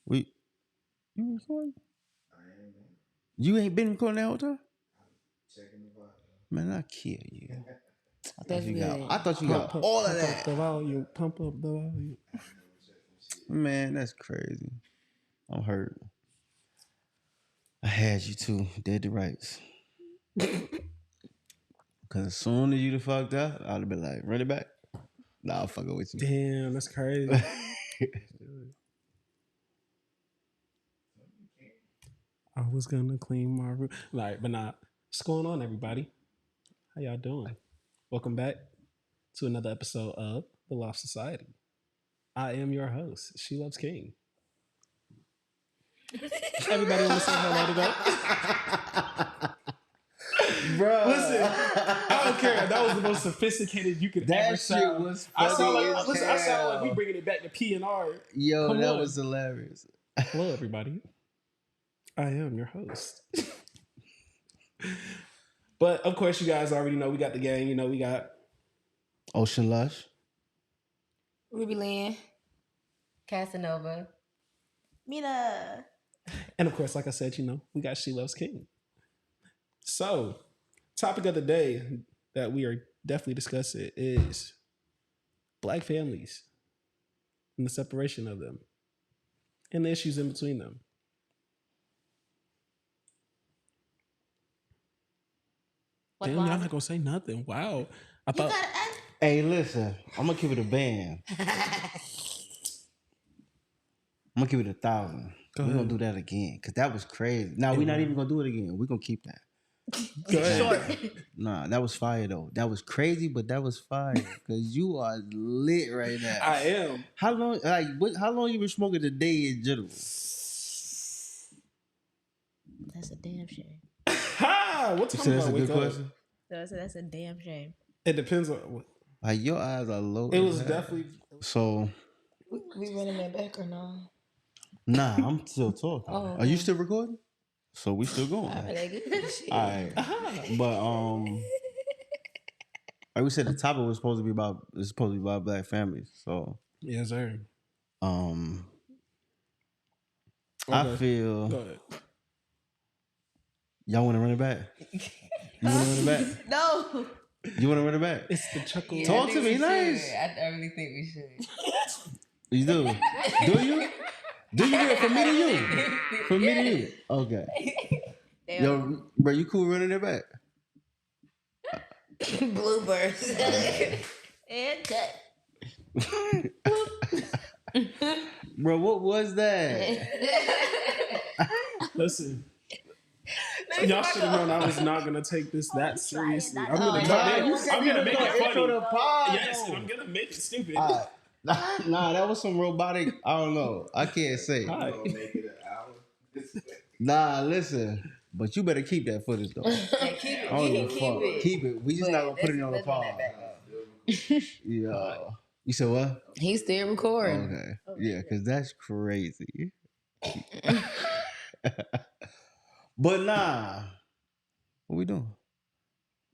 We you recording? You ain't been recording that whole time? Man, I kill you. That's good. I thought you got all of Pump up that. the volume. Pump up the volume. Man, that's crazy. I'm hurt. I had you too, dead to rights. Cause as soon as you'd have fucked up, I'd have been like, run it back. Nah, I'll fuck it with you. Damn, that's crazy. I was gonna clean my room. Like, but not. What's going on, everybody? How y'all doing? Welcome back to another episode of The Loft Society. I am your host, She Loves King. Everybody want to say hello to that? Bro. Listen, I don't care. That was the most sophisticated you could ever sound. Shit was funny. I sound like we bringing it back to P&R. Yo, Come that on. was hilarious. Hello, everybody. I am your host. But of course, you guys already know we got the gang. You know, we got Ocean Lush. Ruby Lynn. Casanova. Mina. and of course, like I said, you know, we got She Loves King. So, topic of the day that we are definitely discussing is Black families and the separation of them and the issues in between them. Damn, y'all not gonna say nothing. Wow. I thought. Hey, listen, I'm gonna give it a band. I'm gonna give it 1,000. We're gonna do that again. Cause that was crazy. Now we're not even gonna do it again. We're gonna keep that. Go ahead. Nah, that was fire though. That was crazy, but that was fire. Cause you are lit right now. I am. How long? How long you been smoking today in general? That's a damn shame. Ha! What time That's a did I good wake up? question. That's a damn shame. It depends on. Like your eyes are low. It was definitely. So. We running that back or no? Nah, I'm still talking. Oh, okay. Are you still recording? So we still going. All right. But like we said, the topic was supposed to be about Black families. So Yes, sir. I feel. Go ahead. Y'all want to run it back? You want to run it back? No. You want to run it back? It's the chuckle. Talk to me, nice. I really think we should. You do? Do you? Do you do it from me to you? From me to you? Okay. Damn. Yo, bro, you cool running it back? Bluebirds. And cut. Bro, what was that? Listen. Y'all should have known I was not gonna take this that seriously. I'm gonna make it funny. Yes, and I'm gonna make it stupid. Nah, that was some robotic. I don't know. I can't say. Nah, listen. But you better keep that footage though. Yeah, keep it. Keep it. We just not gonna put it on the pod. Yeah. You said what? He's still recording. Okay. Yeah, because that's crazy. But nah. What we doing?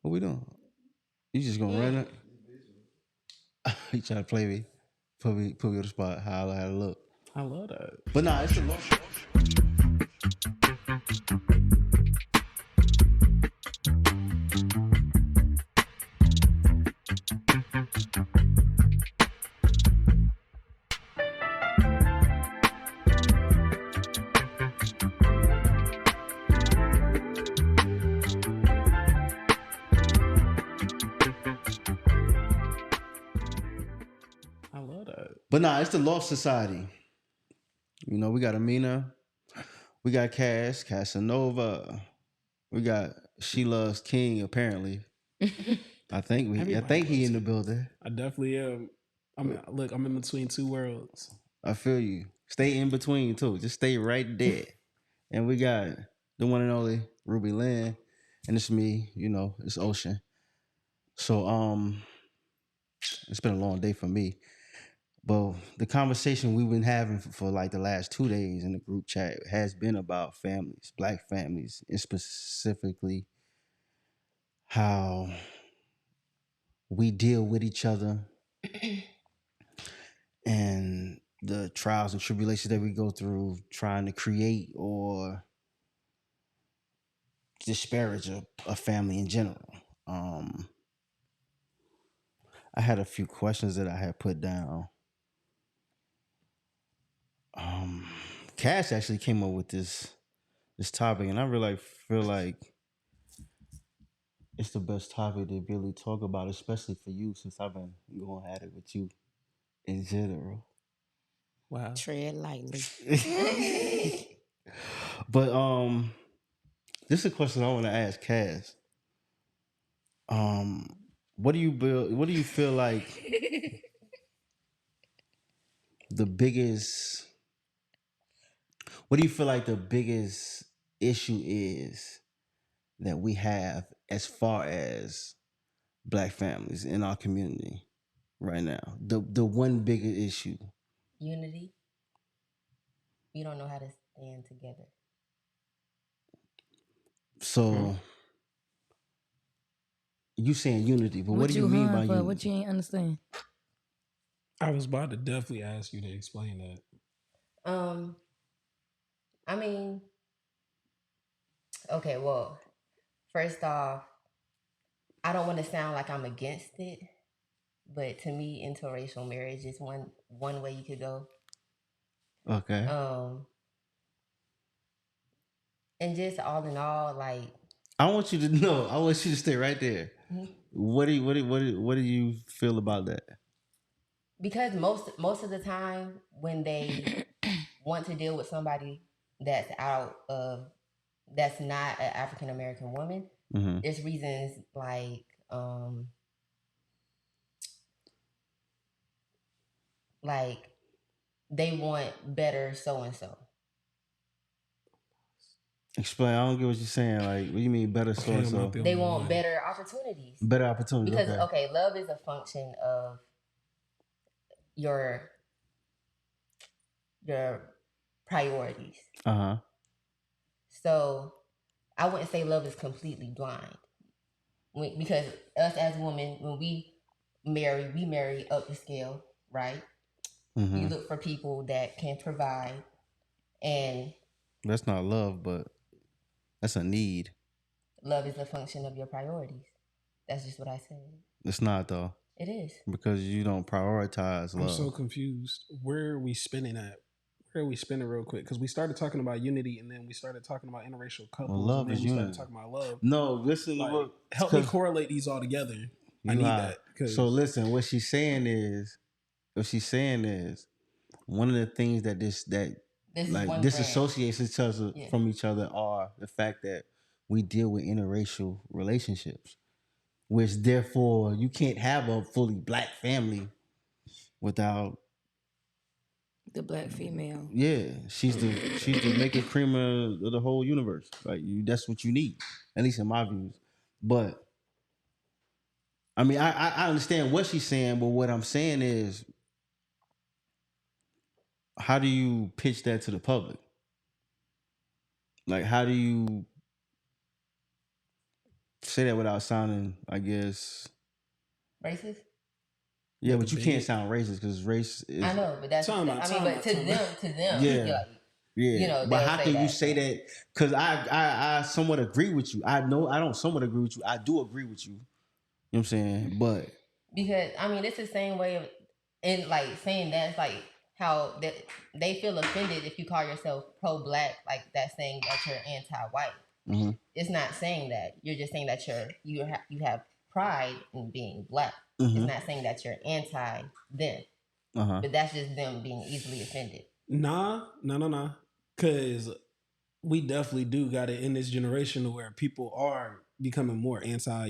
You just gonna run it? You trying to play me? Put me on the spot. How I look. I love that. But nah, it's the law. I love that. But nah, it's the Loft Society. You know, we got Amina, we got Casanova, we got She Loves King. Apparently, I think he in the building. I definitely am. I'm in between two worlds. I feel you. Stay in between too. Just stay right there. And we got the one and only Ruby Lynn, and it's me. You know, it's Ocean. So it's been a long day for me. But the conversation we've been having for like the last 2 days in the group chat has been about families, Black families, and specifically how we deal with each other and the trials and tribulations that we go through trying to create or disparage a family in general. Um, I had a few questions that I had put down. Um, Cash actually came up with this topic, and I really feel like it's the best topic to really talk about, especially for you, since I've been going at it with you in general. Wow. Tread lightly. But this is a question I want to ask Cass. Um, what do you build? What do you feel like the biggest? What do you feel like the biggest issue is that we have as far as Black families in our community right now? The one bigger issue. Unity. We don't know how to stand together. So you saying unity, but what What do you you mean hun by for? What unity? you ain't understand? I was about to definitely ask you to explain that. Um, I mean, okay, well, first off, I don't want to sound like I'm against it, but to me, interracial marriage is one way you could go. Okay. And just all in all, like I want you to know. I want you to stay right there. mhm. What do you feel about that? Because most of the time when they want to deal with somebody that's out of that's not an African American woman, Mm-hmm. there's reasons like they want better so and so. Explain. I don't get what you're saying. Like, what do you mean better so Okay, and I'm not so? the They only want one. better opportunities. Better opportunity. Because Okay. love is a function of your your priorities. Uh huh. So I wouldn't say love is completely blind. Because us as women, when we marry up the scale, right? Mm-hmm. You look for people that can provide, and That's not love, but that's a need. love is a function of your priorities. That's just what I said. It's not though, It is. because you don't prioritize I'm so love. confused. Where are we spinning at? Where are we spinning real quick? Because we started talking about unity, and then we started talking about interracial Well, couples, and love then is we started unity. talking about love. No, listen to Like, what. help me Because correlate these all together. I you need are. that So because listen, what she's saying is one of the things that This is like one branch. disassociates each other Yeah. from each other are the fact that we deal with interracial relationships, which therefore you can't have a fully Black family without. The black female. Yeah, she's the making cream of the whole universe. Like that's what you need, at least in my views. But I mean, I understand what she's saying, but what I'm saying is, how do you pitch that to the public? Like, how do you say that without sounding, I guess, Racist. yeah, with the but you can't bait. sound racist because race is. I know, but that's. Time out, I mean, time but out, to time them, out. to them, Yeah. like, Yeah, you know, but they'll how say can you that. say that? Because I somewhat agree with you. I know I don't somewhat agree with you. I do agree with you. You know what I'm saying? But Because I mean, it's the same way of, and like saying that's like how that they feel offended if you call yourself pro-black, like that's saying that you're anti-white. mm-hmm, It's not saying that. You're just saying that you have pride in being Black. It's mm-hmm, not saying that you're anti them, uh-huh. but that's just them being easily offended. Nah. Because we definitely do got it in this generation where people are becoming more anti,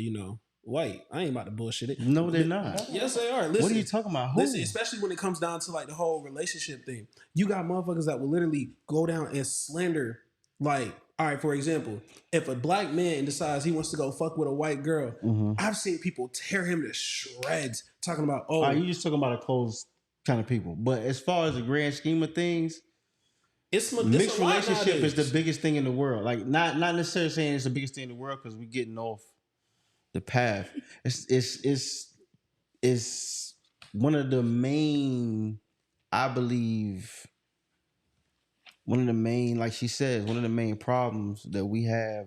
white. I ain't about to bullshit it. No, they're not. Yes, they are. What are Listen, you talking about? Who? listen, especially when it comes down to like the whole relationship thing. You got motherfuckers that will literally go down and slander. Like, all right, for example, if a Black man decides he wants to go fuck with a white girl, Mm-hmm. I've seen people tear him to shreds talking about, All right, oh, you just talking about a closed kind of people. But as far as the grand scheme of things, it's mixed a lot relationship is the nowadays. biggest thing in the world. Like not necessarily saying it's the biggest thing in the world because we're getting off the path. It's one of the main I believe one of the main, like she says, one of the main problems that we have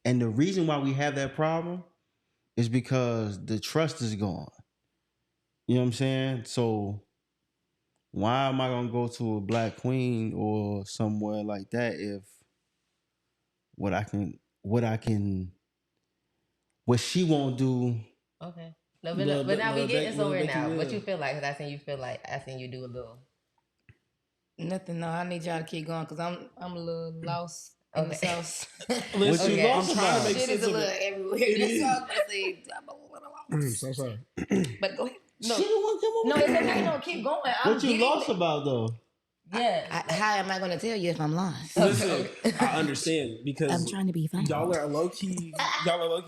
and the reason why we have that problem is because the trust is gone. You know what I'm saying? So why am I gonna go to a black queen or somewhere like that if what I can, what I can, what she won't do? Okay. No, Little but bit, now we getting little somewhere Becky now. What will. you feel like? Because I seen you do a little. Nothing. No, I need y'all to keep going because I'm a little lost in the Okay. sauce. What you Listen, Okay. I'm lost trying to about? make Shit is sense a of little it. everywhere. It That's is. all I'm gonna say. I'm a little I'm lost. so sorry. But go ahead. No, She the one come no, up it's with okay. it. No, keep going. I'm What you getting. lost about though? Yeah. How am I gonna tell you if I'm lost? Listen, Okay. I understand I'm because trying to be fine. y'all are low key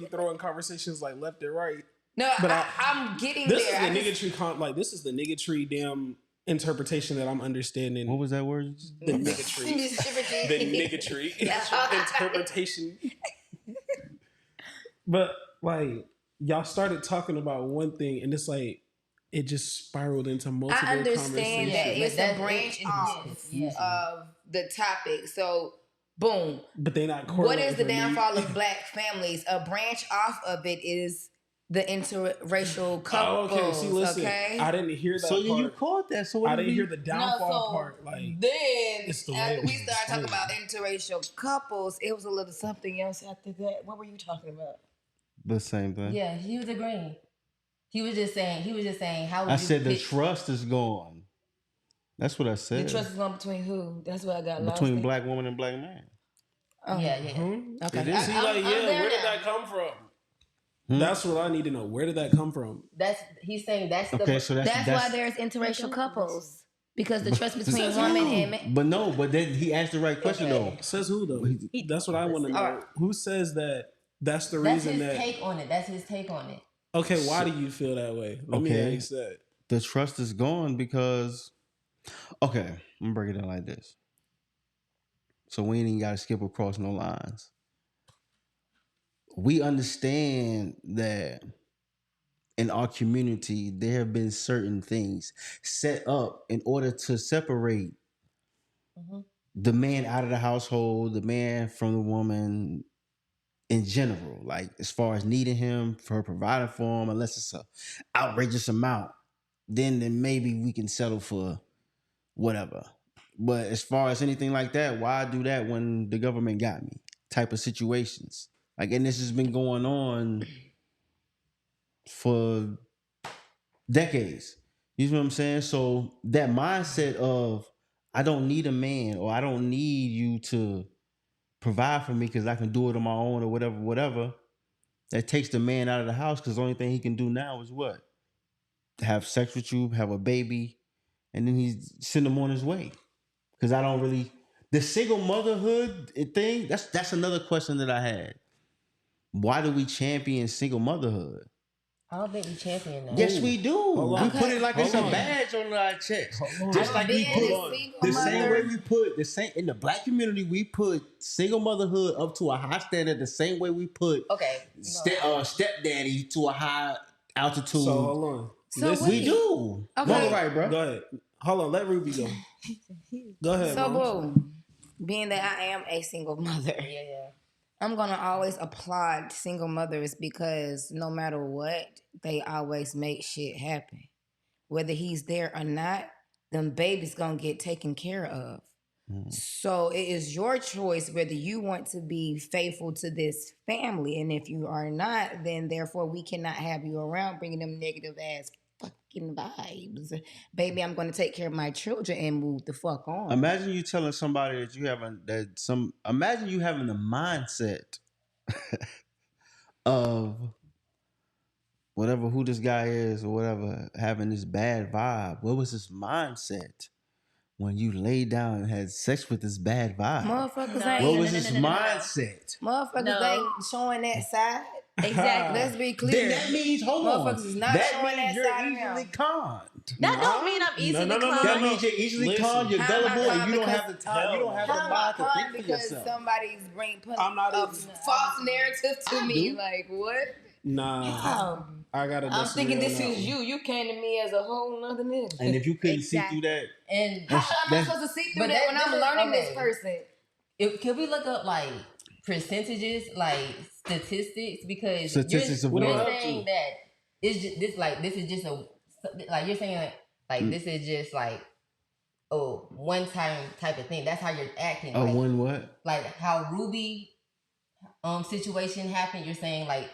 throwing conversations like left and right. No, But I'm getting this there. is the nigga tree this is the nigga tree damn interpretation that I'm understanding. What was that word? You just The nigga tree. The nigga tree interpretation. But like y'all started talking about one thing and it's like it just spiraled into multiple I understand conversations. that Yeah, but it's a that's branch off yeah. of the topic. So, boom. But they not What is correlating the for me. downfall of black families? A branch off of it is the interracial couples. Oh, okay. See, listen, Okay. I didn't hear that So part. you caught that. So what I did didn't we? hear the downfall part. Like then it's the way after it we was started talking explained. about interracial couples, it was a little something else after that. What were you talking about? The same thing. Yeah, he was agreeing. He was just saying how would I you said the pick trust is gone. That's what I The said. trust is going between who? That's what I got lost Between in. black woman and black man. Oh. Yeah, yeah. Okay. It is. See, I'm like, yeah, there where did now. that come from? Hmm? That's what I need to know. Where did that come from? He's saying that's Okay, the so That's why there's interracial couples. Because the trust between Says woman who? and man. But no, but then he asked the right question Okay. Says who though? That's what I want to know. Alright. Who says that? That's the That's reason his that. take on it. That's his take on it. Okay, why do you feel that way? Let me Okay. ask that. The trust is gone because okay, I'm gonna break it down like this. So we ain't even gotta skip across no lines. We understand that in our community there have been certain things set up in order to separate the man out of the household, the man from the woman in general, like as far as needing him for providing for him, unless it's a outrageous amount, then maybe we can settle for whatever. But as far as anything like that, why do that when the government got me? Type of situations. Like, and this has been going on for decades. You know what I'm saying? So that mindset of I don't need a man or I don't need you to provide for me because I can do it on my own or whatever. That takes the man out of the house because the only thing he can do now is what? Have sex with you, have a baby, and then he's send him on his way. Because I don't really the single motherhood thing. That's another question that I had. Why do we champion single motherhood? I don't think we champion that. Yes, we do. Hold on. We put it like it's a Hold on. badge on our chest. Hold on. Just like we Being put a single the same way mother. we put the same in the black community. We put single motherhood up to a high standard. The same way we put Okay. stepdaddy to a high altitude. So hold on. So Listen. we do. Okay. Go right, bro. Go ahead. Hold on. Let Ruby go. Go ahead. So, Mom. boom. Being that I am a single mother, Yeah. I'm going to always applaud single mothers because no matter what, they always make shit happen. Whether he's there or not, them babies going to get taken care of. So it is your choice whether you want to be faithful to this family. And if you are not, then therefore we cannot have you around bringing them negative ass fucking vibes. Baby, I'm going to take care of my children and move the fuck on. Imagine you telling somebody that you haven't imagine you having the mindset of whatever who this guy is or whatever, having this bad vibe. What was his mindset when you laid down and had sex with this bad vibe? Motherfuckers No. ain't. What was no, his no, no. mindset? Motherfuckers No. ain't showing that side. Exactly. Let's be clear. Then that means, hold on, Motherfuckers is not that showing means that you're side easily around. conned. That don't mean I'm easily conned. That means you're easily Listen. conned, you're How am I gullible, and conned? you don't Because- have the time, you don't have the How am I mind to conned think for because yourself. somebody's putting I'm not a even- false narrative to me? do. Like, what? Nah. I gotta I'm thinking disagree on this that is one. you. You came to me as a whole nother nigga. And if you couldn't Exactly. see through that, And How am I supposed to see through But that when this I'm is- learning this okay. person? Can we look up like percentages, like statistics? Because Statistics of What do you're you what? up saying to? that it's just this like this is just a like you're saying like Mm. this is just like one time type of thing. That's how you're acting. A Like one what? like how Ruby situation happened. You're saying like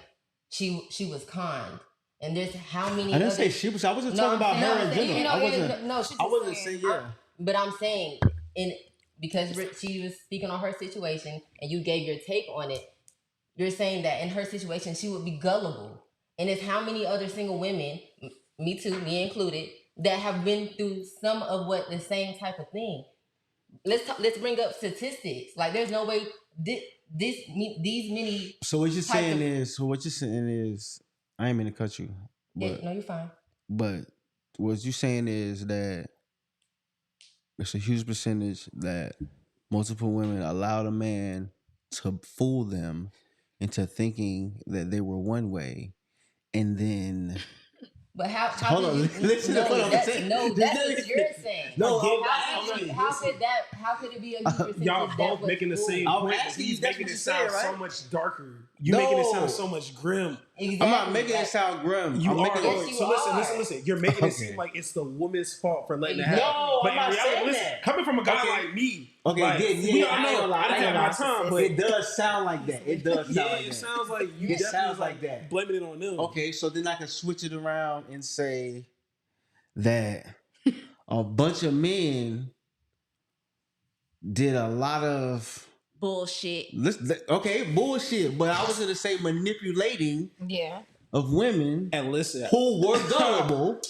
she was conned, and there's how many? I didn't other, say she was. I wasn't No, talking I'm about saying- her no, in I'm saying- general. you know, I wasn't. She I just wasn't saying, saying yeah. But I'm saying in because she was speaking on her situation, and you gave your take on it. You're saying that in her situation she would be gullible, and it's how many other single women, me too, me included, that have been through some of what the same type of thing. Let's bring up statistics. Like there's no way these many. So what you're types saying of- is, I ain't mean to cut you, but no, you're fine. but what you saying is that it's a huge percentage that multiple women allowed a man to fool them into thinking that they were one way, and then But how hold did on, you listen to what I'm saying. no, that's what you're saying. No, How could it be a huge percentage Y'all that both was making the fooled? same I'm point, but asking you, he's that's making what it you sound said, so right? much darker. You making it No. sound so much grim. Exactly. I'm not making like, it sound grim. You I'm are. making Yes, it. you So are. listen. You're making it Okay. seem like it's the woman's fault for letting it Exactly. happen. No, But I'm not in reality, saying listen, that. coming from a guy Okay. like me, Okay, like, yeah, I know. I didn't have my time, but it does sound like that. It does sound yeah, like it that. sounds like you It definitely sounds was like that. blaming it on them. Okay, so then I can switch it around and say that a bunch of men did a lot of Bullshit. okay, bullshit. But I was gonna say manipulating yeah. of women And listen, who were gullible.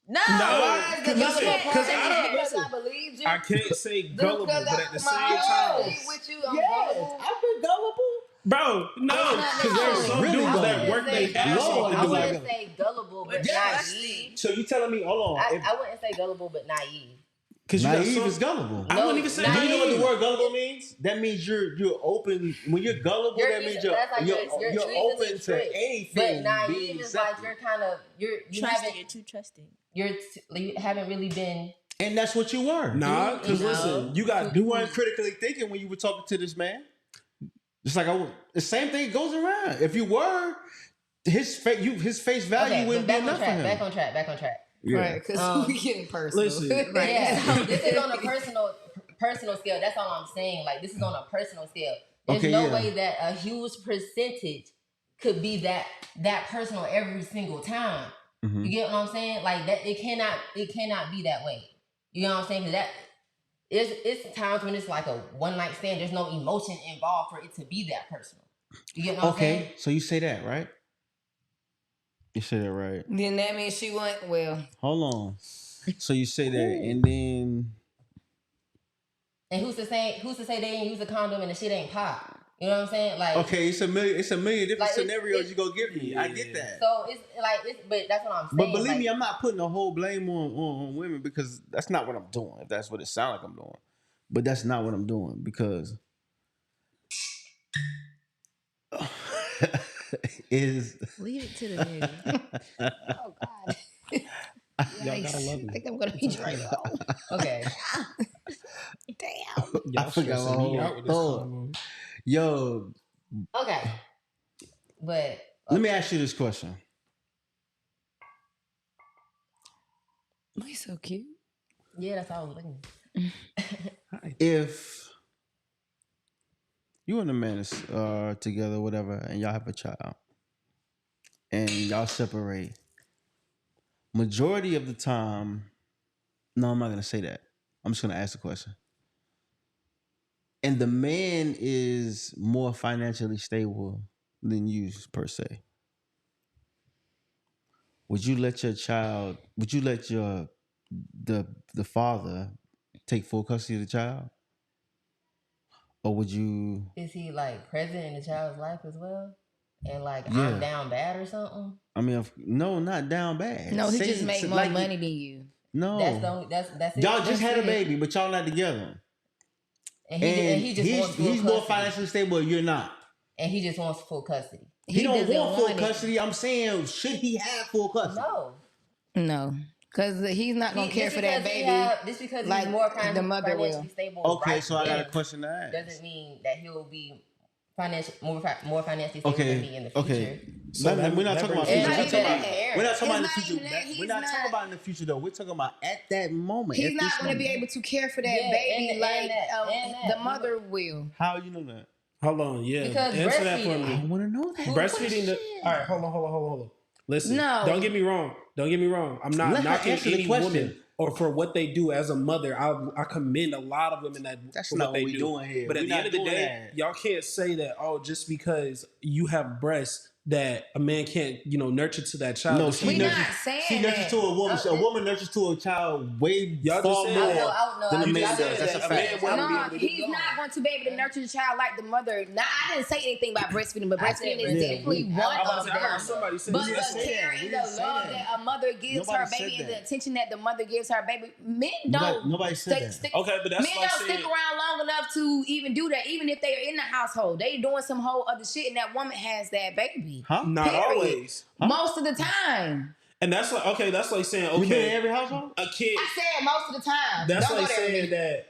No. Why is the listen, gullible part? because I don't Because listen. I believed you. I can't say Just gullible, because but at the my same heart time, beat with you, I'm gullible. I've been gullible. bro, no, not because there's necessarily. some Really dudes that gullible. work their ass Lord, off to I I do wouldn't it. wouldn't say gullible, but Yes. naive. So you telling me? Hold on. I wouldn't say gullible, but naive. Because you got Naive some, is gullible. I wouldn't even say Do you know what the naive. word gullible means? That means you're open. When you're gullible, You're that means easy- that's like you're easily open to tricked. anything But being naive is like accepted. you're kind of you Trusting, you're too trusting. you haven't really been. And that's what you were. Nah, because No. listen, you got You weren't critically thinking when you were talking to this man. Just like the same thing goes around. If you were, his face value Okay, wouldn't but be enough for him. back on track. Yeah. Right, because we getting personal. Listen. right. Yeah, so this is on a personal scale. That's all I'm saying. Like this is on a personal scale. There's Okay, no yeah. way that a huge percentage could be that personal every single time. Mhm. You get what I'm saying? Like that, it cannot be that way. You know what I'm saying? 'Cause that it's times when it's like a one night stand. There's no emotion involved for it to be that personal. You get what I'm saying? Okay, so you say that, right? You say that, right? Then that means she went, well, Hold on. So you say that, and then And who's to say they didn't use a condom and the shit ain't pop? You know what I'm saying? Like okay, it's a million different Like, scenarios you gonna give me. I Yeah. get that. so but that's what I'm saying. But believe like, me, I'm not putting the whole blame on women because that's not what I'm doing. If that's what it sounds like I'm doing, but that's not what I'm doing because is Leave it to the nigga. oh God. Y'all gotta love me. I think I'm gonna be dry though. okay. Damn. Y'all I forgot stressing my me whole out with this thought. combo. Yo, Okay. But let me ask you this question. He's so cute. yeah, that's all I was looking. If you and a man are together, whatever, and y'all have a child, and y'all separate, majority of the time, no, I'm not gonna say that. I'm just gonna ask the question. And the man is more financially stable than you per se. Would you let the father take full custody of the child? Or would you Is he like present in the child's life as well? And like Yeah. I'm down bad or something? I mean, no, not down bad. No, he Say- just make say- more like- money than you. No. That's the only that's it. Y'all just That's had a it. baby, but y'all not together. And he just wants full he's more custody. financially stable, you're not. And he just wants full custody. He don't doesn't want full want it. custody. I'm saying, should he have full custody? No. No, because he's not gonna care for that baby. Just because like he's more the mother will. financially stable. Okay, right so I got a then question to ask. Doesn't mean that he'll be more financially stable than me in the future. Okay. So we're not talking about It's future. not We're even talking that. about, we're not talking about in the It's not future. even that. We're He's not not- talking about in the future though. We're talking about at that moment. He's at not this going to be moment. able to care for that Yeah, baby and like that. the mother will. How you know that? Hold on, yeah. Because Answer that for breastfeeding. I me. want to know that. Breastfeeding. All right, hold on. Listen, No. don't get me wrong. I'm not Let her knocking answer the any question. woman or for what they do as a mother. I commend a lot of women That's for not what they what we do. doing here. But at We the not end of the doing day, that. y'all can't say that just because you have breasts that a man can't nurture to that child. No, She We nurtures. not saying She nurtures that. to a woman. A woman nurtures to a child way Y'all just far said more that. I don't know. than a I man just does. said That's a that a fact. man wouldn't be No, able to do he's not going to be able to nurture the child like the mother. Now, I didn't say anything about breastfeeding, but I said breastfeeding is breastfeeding. definitely I one was of about to say, I them. heard somebody say But that. didn't the say that. care We and didn't the say love that. that a mother gives Nobody her said baby and the that. attention that the mother gives her baby, men don't. Nobody said that. Okay, but that's Men like don't saying, stick around long enough to even do that. Even if they are in the household, they doing some whole other shit, and that woman has that baby. Huh? not Period. always. Most of the time. And that's like saying, You been in okay, every household? a kid. I said most of the time. That's Don't like go there with saying me. that,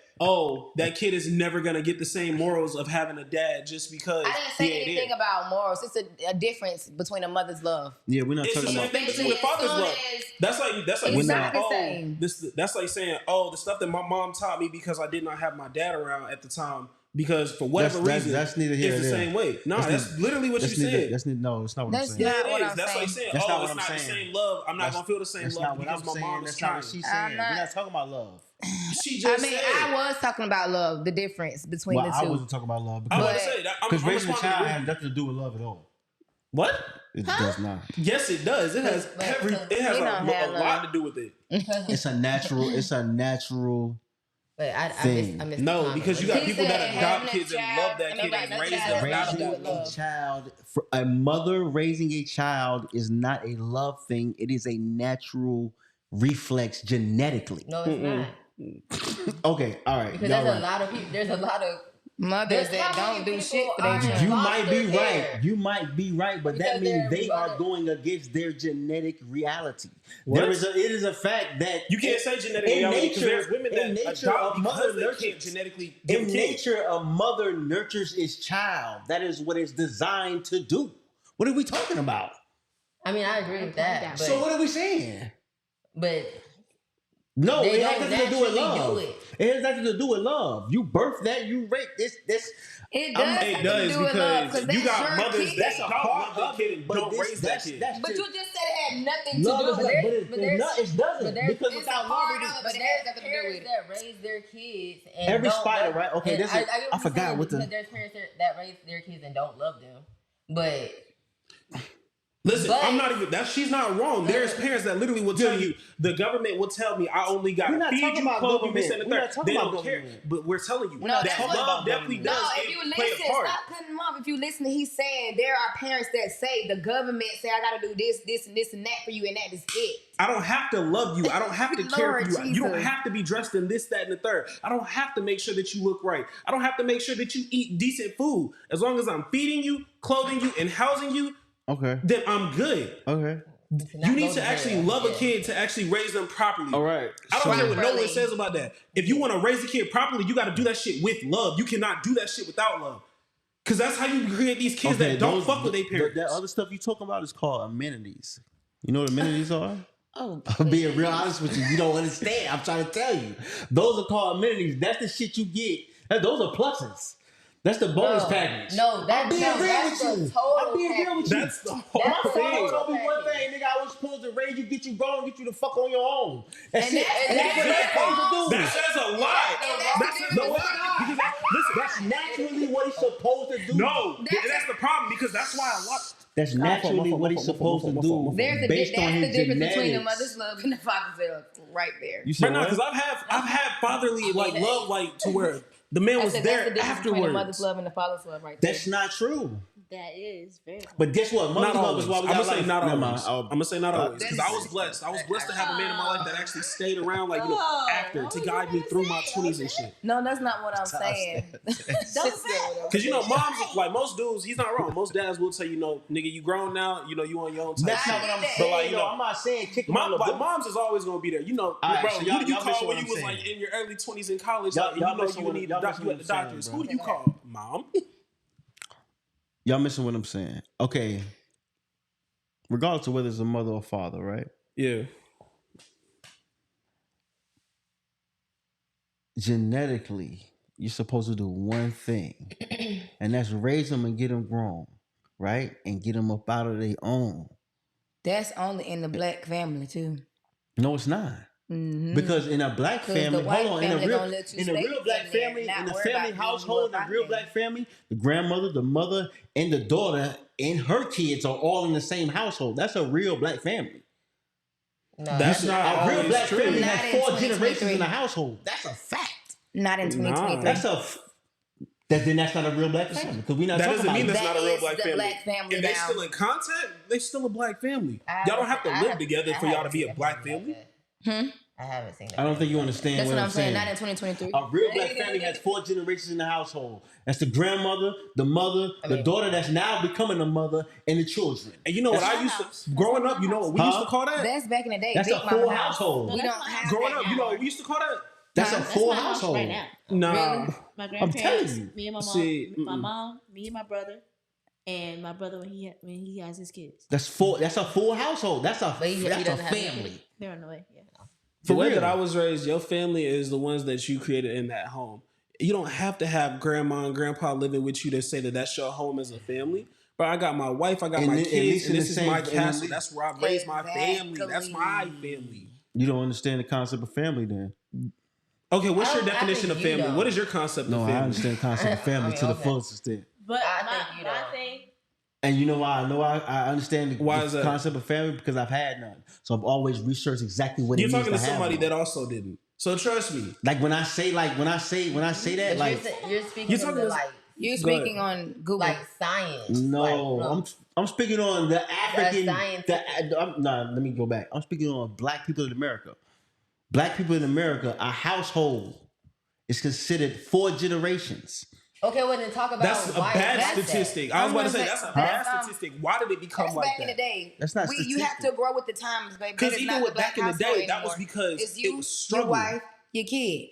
that kid is never gonna get the same morals of having a dad just because I didn't say he ain't anything there. about morals. It's a difference between a mother's love. Yeah, we're not It's the talking same about. thing between the Especially father's as soon love. as- That's like We're saying, not- the same. that's like saying, the stuff that my mom taught me because I did not have my dad around at the time. Because for whatever reason, that's neither here it's the nor there. same way. No, that's literally what you That's neither. said. No, it's not what That's I'm saying. not Yeah, what it is. I'm That's saying. like saying, That's not what it's I'm not the saying. same love. I'm not gonna feel the same That's love not what because I'm my saying. mom is That's not trying. what she's I'm saying. not- We're not talking about love. She I just mean, said. I was talking about love, the difference between Well, the I two. wasn't talking about love I'm about to But- say that. because I'm raising a responding child to has Ruby. nothing to do with love at all. What? It does not. Yes, it does. It has But- it has We don't have a none. lot to do with it. It's a natural. But I Thing. missed No, the comment. because you What got is He people said that having adopt a kids and child- love that I mean, kid and having a raise child them is without not a do doubt. with love. A mother raising a child is not a love thing. It is a natural reflex genetically. No, it's not. Okay, all right. Because y'all there's right. a lot of people. There's a lot of Mothers There's that probably don't do people shit for are their in You children. might be foster right. care. You might be right, but that Because means they're they are rather- going against their genetic reality. What? It is a fact that You can't say genetic in reality because nature- there's women in that nature, adopt a mother because they nurtures- can't genetically give in kids. nature, a mother nurtures its child. That is what it's designed to do. What are we talking about? I mean, I agree with that. But, So what are we saying? but No, They it has don't nothing to do with naturally love. do it. It has nothing to do with love. You birth that, you rape this. It does have It to does do with love because because you that's got your mothers kid. that don't love their of kid it, and but don't this- raise that kid. But you just said it had nothing to Love do is with like, it. but it there's- doesn't but there's- because it's without a love, part it is- of it. But It there's has nothing to do parents with it. that raise their kids and Every don't spider, love- right? Okay, and this is- get I you're forgot saying what the- because there's parents that raise their kids and don't love them. But Listen, But- I'm not even. She's not wrong. There's parents that literally will tell you the government will tell me I only got We're to not feed talking you, about clothe you, government. this and the We're not third. talking They about don't care, government. but we're telling you No, that that's what- love definitely government. does No, if you play listen, a part. stop cutting him off. If you listen, he's saying there are parents that say the government say I got to do this, this, and this, and that for you, and that is it. I don't have to love you. I don't have to care Lord for you. You don't Jesus. have to be dressed in this, that, and the third. I don't have to make sure that you look right. I don't have to make sure that you eat decent food. As long as I'm feeding you, clothing you, and housing you, Okay. then I'm good. Okay. You need to actually love a kid to actually raise them properly. All right. I don't care what no one Properly. says about that. If you want to raise a kid properly, you got to do that shit with love. You cannot do that shit without love. Because that's how you create these kids that don't fuck with their parents. That other stuff you talking about is called amenities. You know what amenities are? Oh, I'm being real honest with you. You don't understand. I'm trying to tell you. Those are called amenities. That's the shit you get. Those are pluses. That's the bonus package. No, I'm being real that's with the you. total I'm being real with you. That's the whole That's My the father total told me one package. thing, nigga. I was supposed to raise you, get you grown, get you the fuck on your own. That's And it. that's- And that's what they're supposed to do. That says a lie. And that's That's the no, difference. because listen, That's naturally what he's supposed to do. no, That's- that's the problem because that's why a lot. That's naturally what he's supposed to do there's a based that's on the his difference genetics. between the mother's love and the father's love, right there. You said Right now, what? because I've had fatherly like love like to where the man I was said that's the there difference between the mother's afterwards. love and the father's love, right there. That's not true. That is very common. But guess what? Not Mothers love always. is why I'm we got gonna say life. not Never mind. always. I'm gonna say not always because I was that's- blessed. I was blessed to have a man in my life that actually stayed around, like Oh, after what to was you guide me gonna through my say? 20s and shit. No, that's not what I'm saying. Because moms, like most dudes, he's not wrong. Most dads will tell you, no, nigga, you grown now. You on your own. Type That's shit. not what I'm But, saying. like, I'm not saying kick him on the Like book. moms is always gonna be there. All right, Bro, so who y'all- did you y'all call missing when what you I'm was like saying. in your early 20s in college? Y'all- Like, y'all you missing what- need y'all you missing at what the I'm saying, doctors. bro. Who do you call? Mom. Y'all missing what I'm saying. Okay. Regardless of whether it's a mother or father, right? Yeah. Genetically, you're supposed to do one thing, and that's raise them and get them grown, right? And get them up out of their own. That's only in the black family too. No, it's not. Mm-hmm. Because in a black 'Cause family, the white hold on, in a family real, gonna let you in a stay real black in there, family, not in a worry family about getting household, you in up a real out black there. family, the grandmother, the mother, and the daughter and her kids are all in the same household. That's a real black family. No, That's not A real always black true. family Not has in 4 generations 2023. in a household. That's a fact. Not in 2023. Then that's not a real black family because we not That talking doesn't about mean that's That not a real is black the family. black family If they now. still in contact, they still a black family. I Y'all don't have to haven't- live together for y'all to be a haven't black seen family. that. I haven't seen that. I don't think you understand That's what what I'm saying. Not in 2023. A real black family has 4 generations in the household. That's the grandmother, the mother, the daughter that's now becoming a mother, and the children. And you know what That's I my used house. to That's growing my up. You know house. what we used to Huh? call that? That's back in the day. That's Big a mama full house. household. No, We that's don't my have house Growing that up, now. you know what we used to call that? That's Huh? a That's full my house household. right now. Nah. Really? My telling grandparents, you. me and my mom, See, my mom, me and my brother, and my brother when he has his kids. That's a full household. That's a But he that's a doesn't have any family. kids. They're on the way. Yeah. The For way real. that I was raised, your family is the ones that you created in that home. You don't have to have grandma and grandpa living with you to say that that's your home as a family. But I got my wife, I got And my at kids, least and in this the is same- my and at castle. least- That's where I raised my family. That's my Exactly. family. You don't understand the concept of family then. Okay, what's your I definition think of you family? don't. What is your concept No, of I family? understand the concept of family I mean, to the okay. fullest extent. But I my think you don't. thing, And you know why I know I understand Why the is that? concept of family? Because I've had none. So I've always researched exactly what You're it means talking to to have somebody one. that also didn't. So trust me. Like when I say that, But like you're speaking You're from talking the to- You're Go ahead. speaking on Google. like science. no, Like, I'm speaking on the African. scientific. Let me go back. I'm speaking on Black people in America. Black people in America, a household is considered 4 generations. Okay, well then talk about That's a why bad is that? statistic. I was about to say gonna that's say- a bad that's, statistic. Why did it become That's like back in the that? day. That's not You have statistic. to grow with the times, baby. Because That is even not with the black back in the household day, that was anymore. because it's it you, was your struggle. wife, your kid.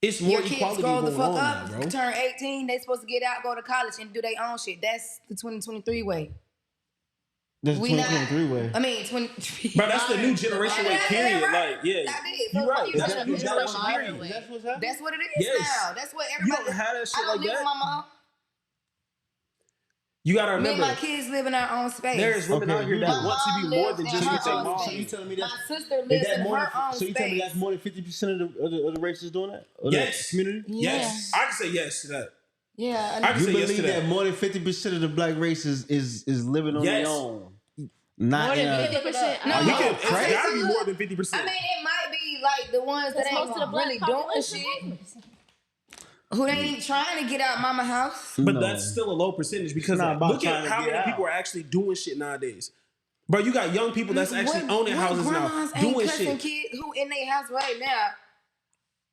It's more Your kids equality grow the going fuck on up, now, bro. turn 18, they supposed to get out, go to college, and do their own shit. That's the 2023 way. That's the We not. 2023 way. I mean, 20. Bro, that's the new generation way. Yeah, Period. right. Like, yeah, I did. you're right. You That's got the new a generation. modern Period. way. That's what's happening. That's what it is Yes. now. That's what You everybody. don't have that shit I don't like live with that. my mom. You gotta Me and remember, my kids live in our own space. there's women Okay, out here you that do. want to be My more mom than lives just in what her their own mom. space. you telling me My that's- sister Is lives that in more her than, own so space. you tell me that's more than 50% of the races doing that? Of Yes. the community? Yes, I can say yes to that. Yeah, I can You say yes believe to that that. more than 50% of the black race is living on Yes. their own? Not more in than a, 50%. No, Are We y'all can, it's crazy? gotta be Look, more than 50%. I mean, it might be like the ones that Because ain't most of the black really doing population shit. homeless. Who ain't even trying to get out mama house. But No. that's still a low percentage because not about look at trying to how get many people out. are actually doing shit nowadays. Bro, you got young people that's actually owning houses now, grandmas ain't doing cussing shit. kids who in their house right now.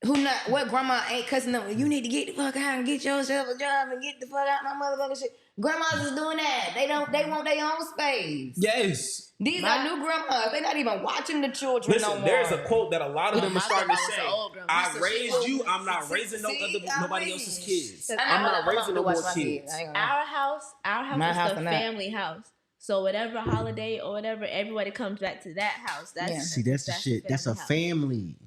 Who not? What grandma ain't cussing them? You need to get the fuck out and get yourself a job and get the fuck out my motherfucking shit. Grandmas is doing that. They don't. They want their own space. Yes. These are new grandmas. They not even watching the children Listen, no more. there's a quote that a lot of them my are starting to grandma was say. an old grandma. I So she raised was- you. I'm not See, raising nobody else's kids. I I'm know, not I raising no watch more my kids. I ain't gonna lie. Our house My is house the or not. family house. So whatever holiday or whatever, everybody comes back to that house. That's Yeah. See, that's the shit. That's a family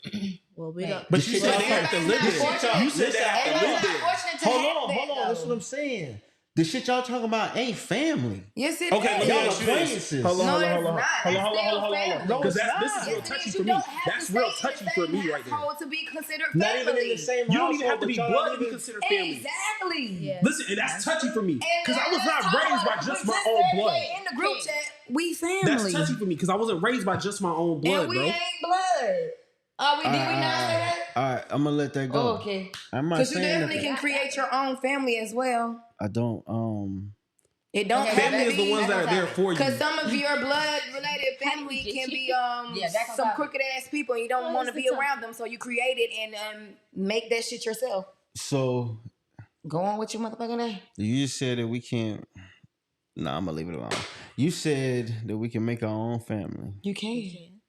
house. family. Well, we Man. don't. But you shit said y'all they have to talking- live this there. shit y'all- You said they have to And live it's there. unfortunate to Hold have on, that, hold on. That's though. what I'm saying. The shit y'all talking about ain't family. Yes, it Okay, let me is. Y'all ask you this. acquaintances. Hold on, No, hold on, it's hold on. not. Hold on, hold on, That's hold on, hold still on. family. Because it's this not. is real Yes, it touchy is. for You me. don't have That's to real stay in touchy the for same me right there. household to be considered Not family. even in the same You don't household. even have to be but y'all blood to live be in- considered family. Exactly. Yeah. Listen, and that's touchy for me because I was not Let's talk raised by about it. just We my just own said blood. in the group chat, we That's family. touchy for me because I wasn't raised by just my own blood, and we bro. ain't blood. Oh, did we not say that? All right, I'm gonna let that go. Oh, okay. I'm not Because you saying definitely that. can create your own family as well. I don't. It don't Okay, Family have is the ones that are there for you. Because some of your blood related family can be back on some topic. crooked ass people. And you don't want to be around them, so you create it and make that shit yourself. So Go on with your motherfucking name. you just said that we can't. Nah, I'm gonna leave it alone. You said that we can make our own family. You can.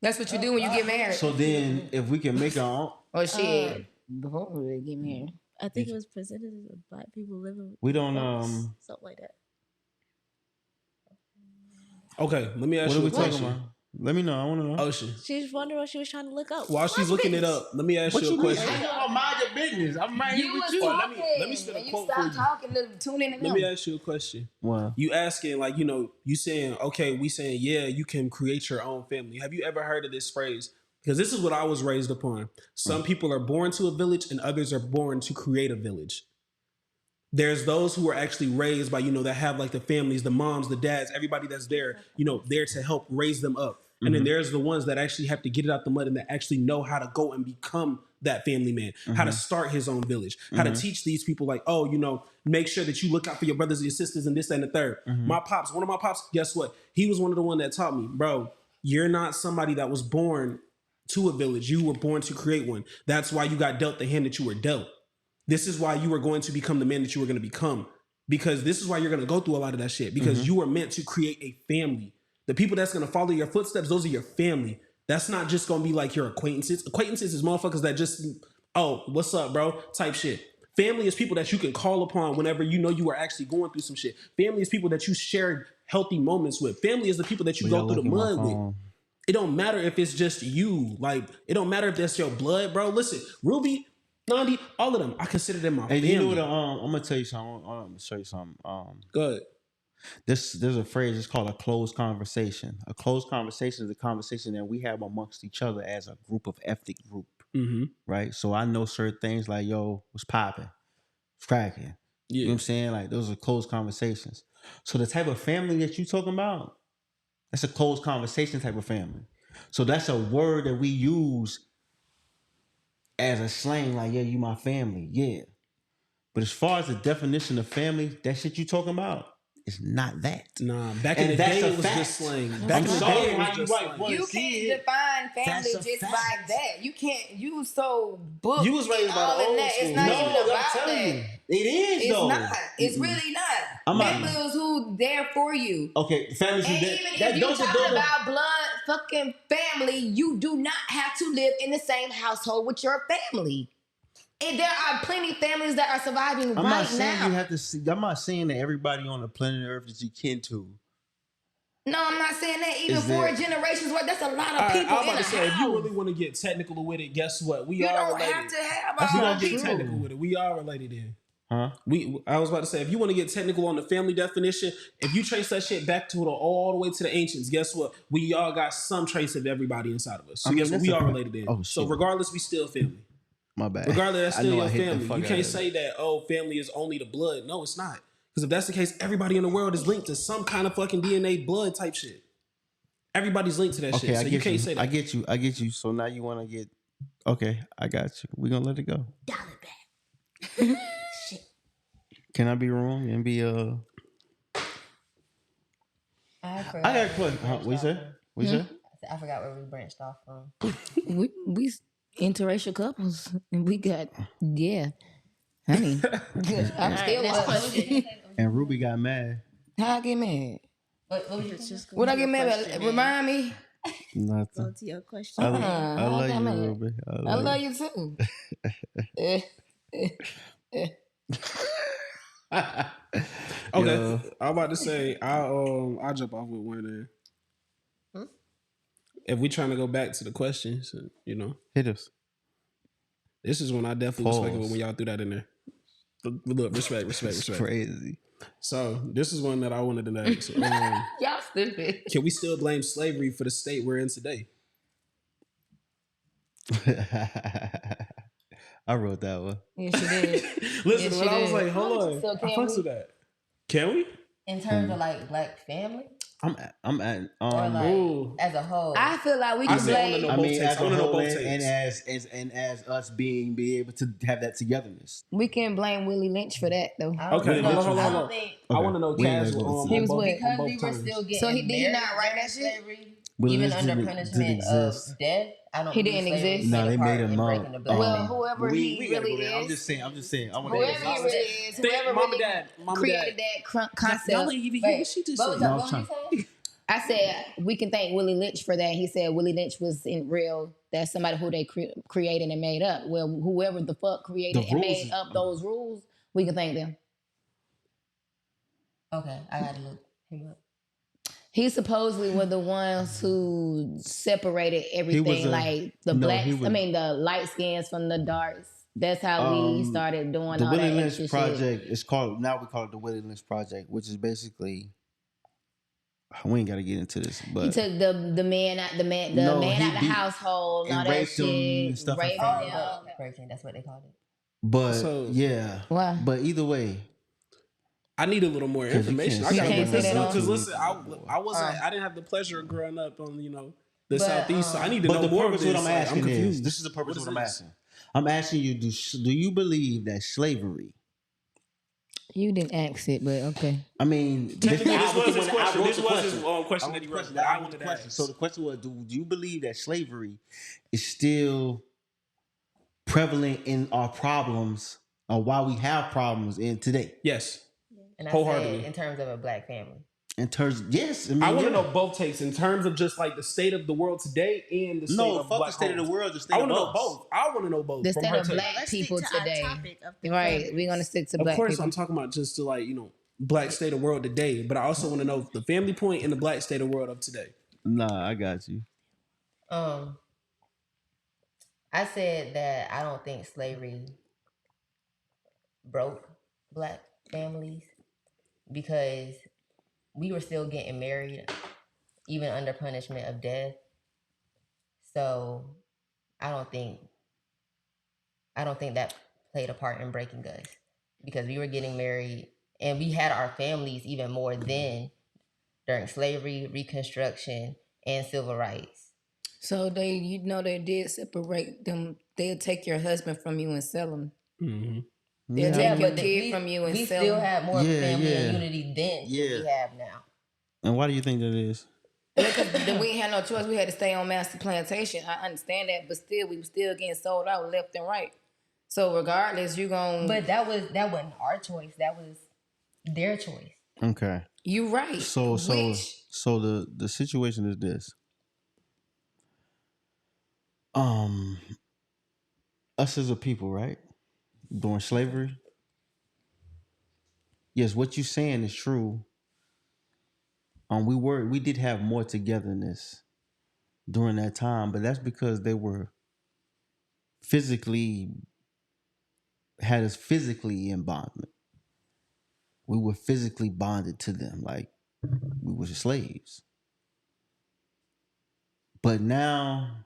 That's what you do when you get married. So then, if we can make our own, Oh shit! Before we get married, I think it was presented as black people living. we don't. Something like that. Okay, let me ask What are you we a talking question. about? Let me know. I want to know. Ocean. She's wondering what she was trying to look up. While she's looking it up, let me ask What you a you mean? question. You don't mind your business. I'm right here with you. Let me spit a you quote stop for you. talking to tune in. Let me ask you a question. Wow. You asking, like, you know, you saying, okay, we saying, yeah, you can create your own family. Have you ever heard of this phrase? Because this is what I was raised upon. Some people are born to a village and others are born to create a village. There's those who are actually raised by, you know, that have like the families, the moms, the dads, everybody that's there, you know, there to help raise them up. And then there's the ones that actually have to get it out the mud and that actually know how to go and become that family man, how to start his own village, how to teach these people like, oh, you know, make sure that you look out for your brothers and your sisters and this, that, and the third. My pops, one of my pops, guess what? He was one of the one that taught me, bro, you're not somebody that was born to a village. You were born to create one. That's why you got dealt the hand that you were dealt. This is why you are going to become the man that you were going to become. Because this is why you're going to go through a lot of that shit. Because you are meant to create a family. The people that's going to follow your footsteps, those are your family. That's not just going to be like your acquaintances. Acquaintances is motherfuckers that just, oh, what's up, bro? Type shit. Family is people that you can call upon whenever you know you are actually going through some shit. Family is people that you shared healthy moments with. Family is the people that you go through the mud with. It don't matter if it's just you. Like, it don't matter if that's your blood, bro. Listen, Ruby, Nandi, all of them, I consider them my family. You know what? I'm gonna tell you something. I'm gonna show you something. Go ahead. There's a phrase. It's called a closed conversation. A closed conversation is a conversation that we have amongst each other as a group of ethnic group, right? So I know certain things like, yo, what's popping, what's cracking. You know what I'm saying? Like those are closed conversations. So the type of family that you talking about, that's a closed conversation type of family. So that's a word that we use as a slang, like, yeah, you my family, yeah. But as far as the definition of family, that shit you talking about is not that. Nah, back in the day it was just slang. Back in the day it was just slang. You can't define family just by that. You can't. You so booked. You was raised by the old school. It's not even about I'm telling that. you, it is It's though. not. It's really not. Family is who there for you. Okay, families And who even if you talking about blood fucking family, you do not have to live in the same household with your family. And there are plenty of families that are surviving I'm right not saying now. you have to see. I'm not saying that everybody on the planet Earth is you kin to. No, I'm not saying that. Even Is 4 there- generations worth. That's a lot of All right, people I'm in about a to say, if house. you really want to get technical with it, guess what? We You are don't related. have to have If you all want to get people. technical with it, we are related then. Huh? I was about to say, if you want to get technical on the family definition, if you trace that shit back to all the way to the ancients, guess what? We all got some trace of everybody inside of us. So guess what? We are related then. Oh, so shit. regardless, we still family. My bad. Regardless, that's I still know your I hit the family. fuck You out can't of say that, oh, family is only the blood. No, it's not. Because if that's the case, everybody in the world is linked to some kind of fucking DNA blood type shit. Everybody's linked to that shit. So you can't say that. I get you. So now you want to get. Okay, I got you. We're gonna let it go. Dollar back. Shit. Can I be wrong and be I got a question. What you say? What you say? I forgot where we branched off from. We interracial couples, and we got honey. I'm still next question. And Ruby got mad. How I get mad? What was your just What I get mad about? Remind me. Nothing. Go to your question. I I love got you, mad. Ruby. I love you too. Okay, Yo. I'm about to say I'll jump off with one there. If we trying to go back to the questions, you know, Hit us. this is when I definitely was fucking with Pause. when y'all threw that in there. But look, respect. Crazy. So this is one that I wanted to know. So, Y'all stupid. can we still blame slavery for the state we're in today? I wrote that one. Yes, you did. Listen, Yes, when you I was did. like, hold on, So I can fucks we? with that. Can we? in terms of like black family. I'm at or like Ooh. as a whole? I feel like we I can said I want to know blame. I both mean, takes. as I a want to know whole, both and takes. as us be able to have that togetherness. We can blame Willie Lynch for that though. I don't Okay, know. hold I on. don't think I Okay, want to know we ain't gotta go casual into He on that. was both what? on because both we were times. still getting So did he married not write during that shit? slavery, Willie even Lynch under didn't punishment of exist. death. I don't He believe didn't slavery exist. No, played a they made part him in up. breaking the black Well, family. whoever he We gotta really go there. is, I'm just saying. I want to. whoever he So really that, is, Think, whoever mom and really dad, created that y'all concept. ain't even hear what wait, she just what was said. that? No, I What was were you trying. saying? I said we can thank Willie Lynch for that. He said Willie Lynch was in real. That's somebody who they created and made up. Well, whoever the fuck The created and rules. made up those rules, we can thank them. Okay, I gotta look him up. He supposedly were the ones who separated He was everything, a like the no. He blacks. I was mean, the light skins from the darks. That's how we started doing the all Willie that Lynch extra shit. project. It's called now. We call it the Willie Lynch project, which is basically we ain't got to get into this, He but took the man out no, he out the beat household and all and that raped him shit, and stuff and raping found Oh, out. them. breaking. That's what they called it. But So yeah, Why? but either way, I need a little more because you information. can't I You got say can't to say look that this on. because nothing listen, to me, boy. I wasn't. I didn't have the pleasure of growing up on the But, southeast, so I need to But know the more of purpose of this. what I'm Like, I'm asking is confused. this is the purpose What of is what I'm this? asking. I'm asking you, do you believe that slavery? You didn't ask it, but okay. I mean, Technically, this was his I question. wrote This the was his I question wrote that he the wrote, question. but I I wrote the wanted to question. So ask. the question was, do you believe that slavery is still prevalent in our problems or why we have problems in today? Yes, and I said wholeheartedly. in terms of a black family. In terms, yes, I I mean, want to yeah. know both takes in terms of just like the state of the world today and the state No, of fuck the black state of homes. the world, the I state want of to know us. both. I want to know both The from state her of take. black Let's stick people to our today. topic of the Right. families. We're gonna stick to Of black course, people. I'm talking about just to like black state of world today, but I also want to know the family point and the black state of world of today. Nah, I got you. Um, I said that I don't think slavery broke black families because we were still getting married even under punishment of death. So I don't think I don't think that played a part in breaking us because we were getting married and we had our families even more then during slavery, Reconstruction, and civil rights. So they did separate them. They'll take your husband from you and sell him. Mm-hmm. They'll Yeah, I Yeah, take your mean, but kid from you and we sell still him. had more Yeah, family yeah. and unity then than Yeah. we have now. And why do you think that is? Because we ain't had no choice. We had to stay on master plantation. I understand that, but still, we were still getting sold out left and right. So regardless, you gon' But that wasn't our choice. That was their choice. Okay. you right. Which So the situation is this. Um, us as a people, right? During slavery. Yes, what you saying is true. We did have more togetherness during that time, but that's because they were physically had us physically in bondment. We were physically bonded to them, like we were slaves. But now,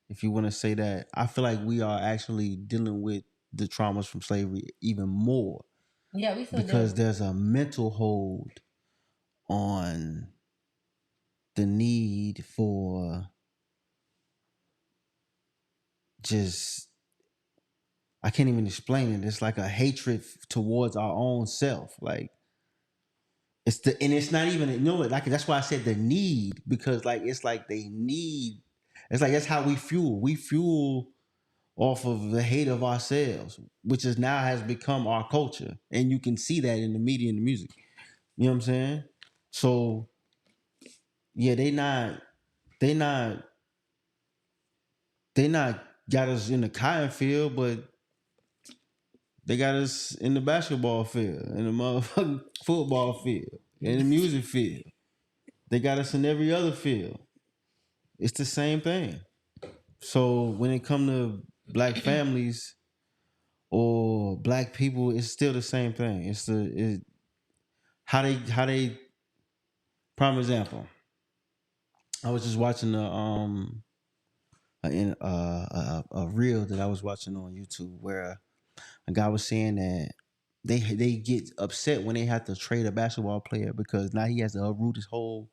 if you want to say that, I feel like we are actually dealing with the traumas from slavery even more Yeah, we still because do. there's a mental hold on the need for just I can't even explain it. It's like a hatred towards our own self. Like it's not even like that's why I said the need because like it's like they need. It's like that's how we fuel. We fuel off of the hate of ourselves, which is now has become our culture, and you can see that in the media and the music. You know what I'm saying? So yeah, they not they not got us in the cotton field, but they got us in the basketball field, in the motherfucking football field, in the music field. They got us in every other field. It's the same thing. So when it come to black families or black people, it's still the same thing. How they prime example. I was just watching a reel that I was watching on YouTube where a guy was saying that they get upset when they have to trade a basketball player because now he has to uproot his whole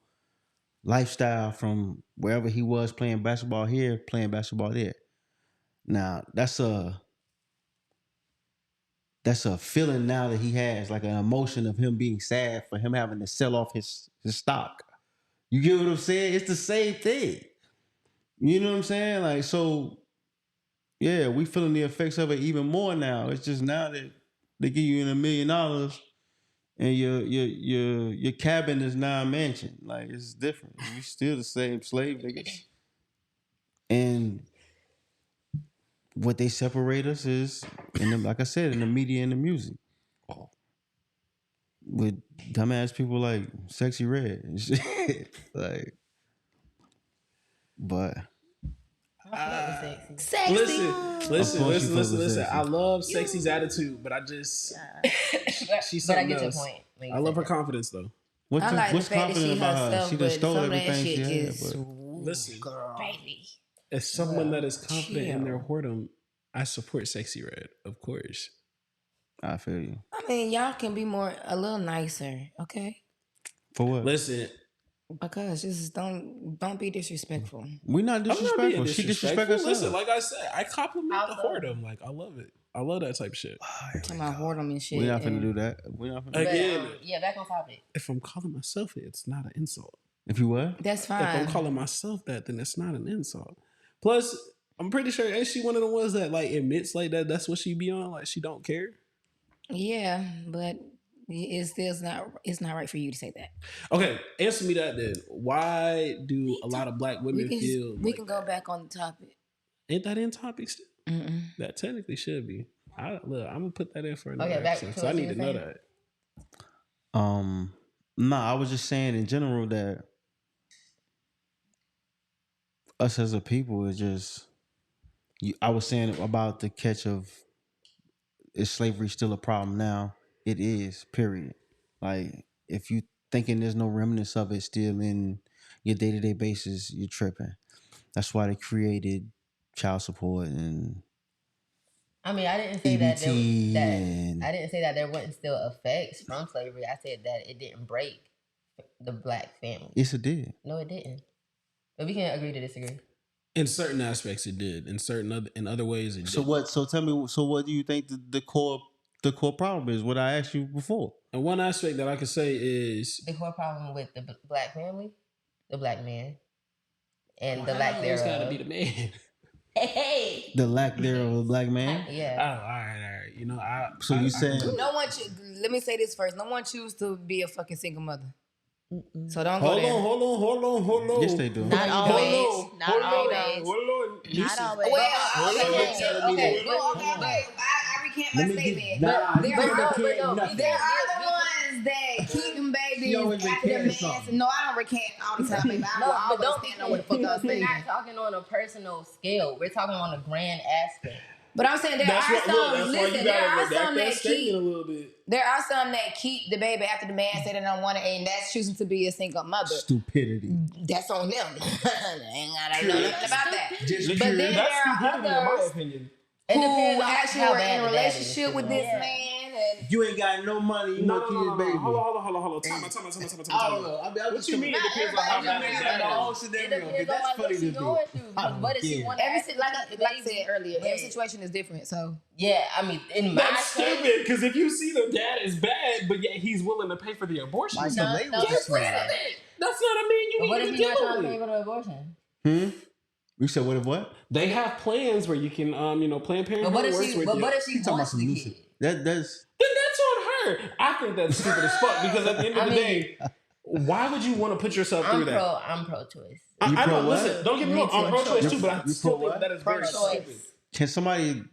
lifestyle from wherever he was playing basketball here, playing basketball there. Now that's a feeling now that he has, like an emotion of him being sad for him having to sell off his stock. You get what I'm saying? It's the same thing. You know what I'm saying? Like, so yeah, we feeling the effects of it even more now. It's just now that they give you $1 million and your cabin is now a mansion. Like, it's different. We still the same slave niggas. And what they separate us is like I said, in the media and the music. With dumbass people like Sexy Red and shit. Like, but Sexy. Listen. I love You. Sexy's attitude, but I just she's But I something get your else. point. when you I love said her confidence though. what's, I like what's the fact that confident she about her? herself, She done but stole some of that everything she shit had. just, But Listen, girl, baby. as someone that is confident in their chill. whoredom, I support Sexy Red, of course. I feel you. I mean, y'all can be a little nicer, okay? For what? Listen, Because just don't be disrespectful. We're not I'm not disrespectful. being She disrespectful. disrespect herself. Listen, like I said, I compliment the Also- whoredom. Like I love it. I love that type of shit. Talking about whoredom and shit. We're not finna and- do that. We're not finna But, Again, yeah, back on topic. if I'm calling myself it, it's not an insult. If you what? That's If I'm fine. calling myself that, then it's not an insult. Plus, I'm pretty sure ain't she one of the ones that like admits like that's what she be on, like she don't care. Yeah, but it's not right for you to say that. Okay, answer me that then. Why do a lot of black women feel we like can go back on the topic. ain't that in topics? Mm-mm. That technically should be. I'm gonna put that in for another Okay, back episode, to 'cause what I you need to were know saying. that. Nah, I was just saying in general that us as a people is just. I was saying about the catch of is slavery still a problem now? It is. Period. Like if you thinking there's no remnants of it still in your day-to-day basis, you're tripping. That's why they created child support and I mean, I didn't say that EBT that and I didn't say that there wasn't still effects from slavery. I said that it didn't break the black family. yes, it did. No, it didn't. But we can agree to disagree. In certain aspects, it did. In other ways, it So did. what? So tell me. So what do you think the core problem is? What I asked you before. And one aspect that I could say is The core problem with the black family, the black man, and the lack thereof. gotta be the man. Hey. The lack thereof of a black man. Oh, Yeah. all right. You know, So you saying Let me say this first. No one choose to be a fucking single mother. So don't hold go there. on. yes, they do. Not always. Not always. Hold on. Not always. Okay. I recant my statement. There are the ones that keep them babies after the man. No, I don't recant all the time, baby. I will always stand on what the fuck I was We're saying. not talking on a personal scale. We're talking on a grand aspect. But I'm saying there are some. Listen, there are some that keep. a little bit. There are some that keep the baby after the man said they don't want it, and that's choosing to be a single mother. Stupidity. That's on them. Ain't gotta know nothing about that. Just But then there are in my others opinion. It who depends on actually how were bad in a the dad is, relationship with you know? this man, and You ain't got no money. You No. want to keep this baby. Hold on. Time. I don't know. I mean, What you mean? It depends on how bad I that the whole is. scenario. It But depends that's on what funny she's to going do. through. I don't What if she care. want like I said earlier, every situation is different. So Yeah, I mean, in my That's case, stupid. Because if you see the dad is bad, but yet he's willing to pay for the abortion, Like so the label no, just that's smacked. that's not a man you But what need if to he's not trying to deal pay with. for the abortion? You said what? If what? They have plans where you can, Planned Parenthood But what if works she? with But you. what if she You talking about wants some the new kid? shit? That's Then that's on her. I think that's stupid as fuck because at the end of I the mean- day, why would you want to put yourself through that? I'm pro-choice. You I pro know. what? Listen, don't get me Me wrong. I'm too. pro-choice too, but I You still pro think what? that is very Pro-choice. stupid. Can somebody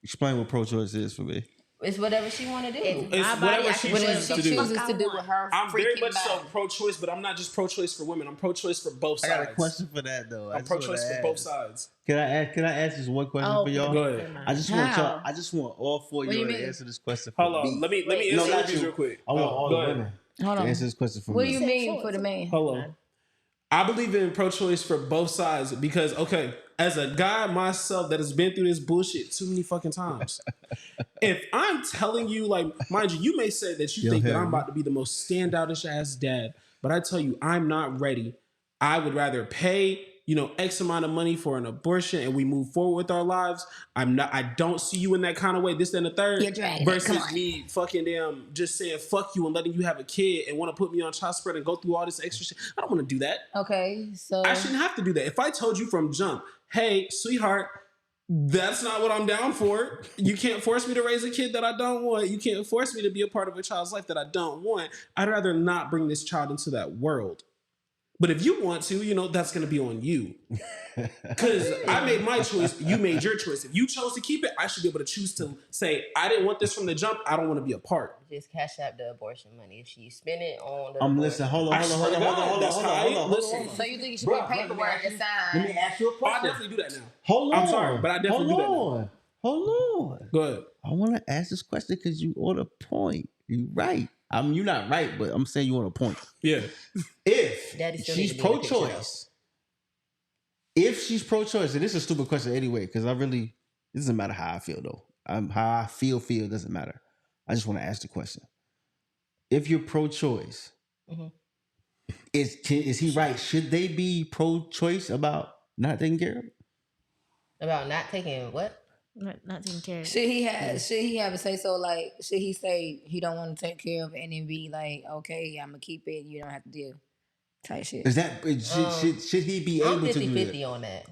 explain what pro-choice is for me? It's whatever she want to do. It's My body, whatever I she can do chooses what to the do. fuck chooses to do with her. I'm very freaking much so body. pro-choice, but I'm not just pro-choice for women. I'm pro-choice for both I sides. got a question for that though. I I'm just wanna pro-choice for ask. both sides. Can I ask just one question Oh, for y'all? Go ahead. I just want How? y'all. I just want all four of What do y'all you to mean? answer this question for Hold on. me. Let me No, answer not these you. real quick. I want all Go the ahead. women Hold to on. answer this question for What me. do you mean for the man? Hold on. I believe in pro-choice for both sides because, okay, as a guy myself that has been through this bullshit too many fucking times, if I'm telling you, like, mind you, you may say that you Yo, think that Harry. I'm about to be the most standoutish ass dad, but I tell you, I'm not ready. I would rather pay, X amount of money for an abortion and we move forward with our lives. I don't see you in that kind of way, this, and the third. You're dragging it. Come versus on. me fucking damn just saying fuck you and letting you have a kid and want to put me on child support and go through all this extra shit. I don't want to do that. Okay, so I shouldn't have to do that. If I told you from jump, hey, sweetheart, that's not what I'm down for. You can't force me to raise a kid that I don't want. You can't force me to be a part of a child's life that I don't want. I'd rather not bring this child into that world. But if you want to, that's going to be on you. Because I made my choice. You made your choice. If you chose to keep it, I should be able to choose to say, I didn't want this from the jump. I don't want to be a part. Just cash out the abortion money. If she spend it on the Listen, hold on. so you think you should put paperwork and sign? Let me ask you a Oh, I question. definitely do that now. Hold on. I'm sorry, but I definitely do that now. Hold on. Go ahead. I want to ask this question because you on a point. You right. You're not right, but I'm saying you on a point. Yeah. If Daddy still she's need to be in the picture, pro-choice, and this is a stupid question anyway, because it doesn't matter how I feel though. How I feel doesn't matter. I just want to ask the question. If you're pro-choice, is he right? Should they be pro-choice about not taking care of it? About not taking what? Not taking care of it. Should he have a say so? Like, should he say he don't want to take care of it and then be like, okay, I'm gonna keep it. You don't have to deal. Type shit. Is that should he be I'm able to do 50-50 that? on that.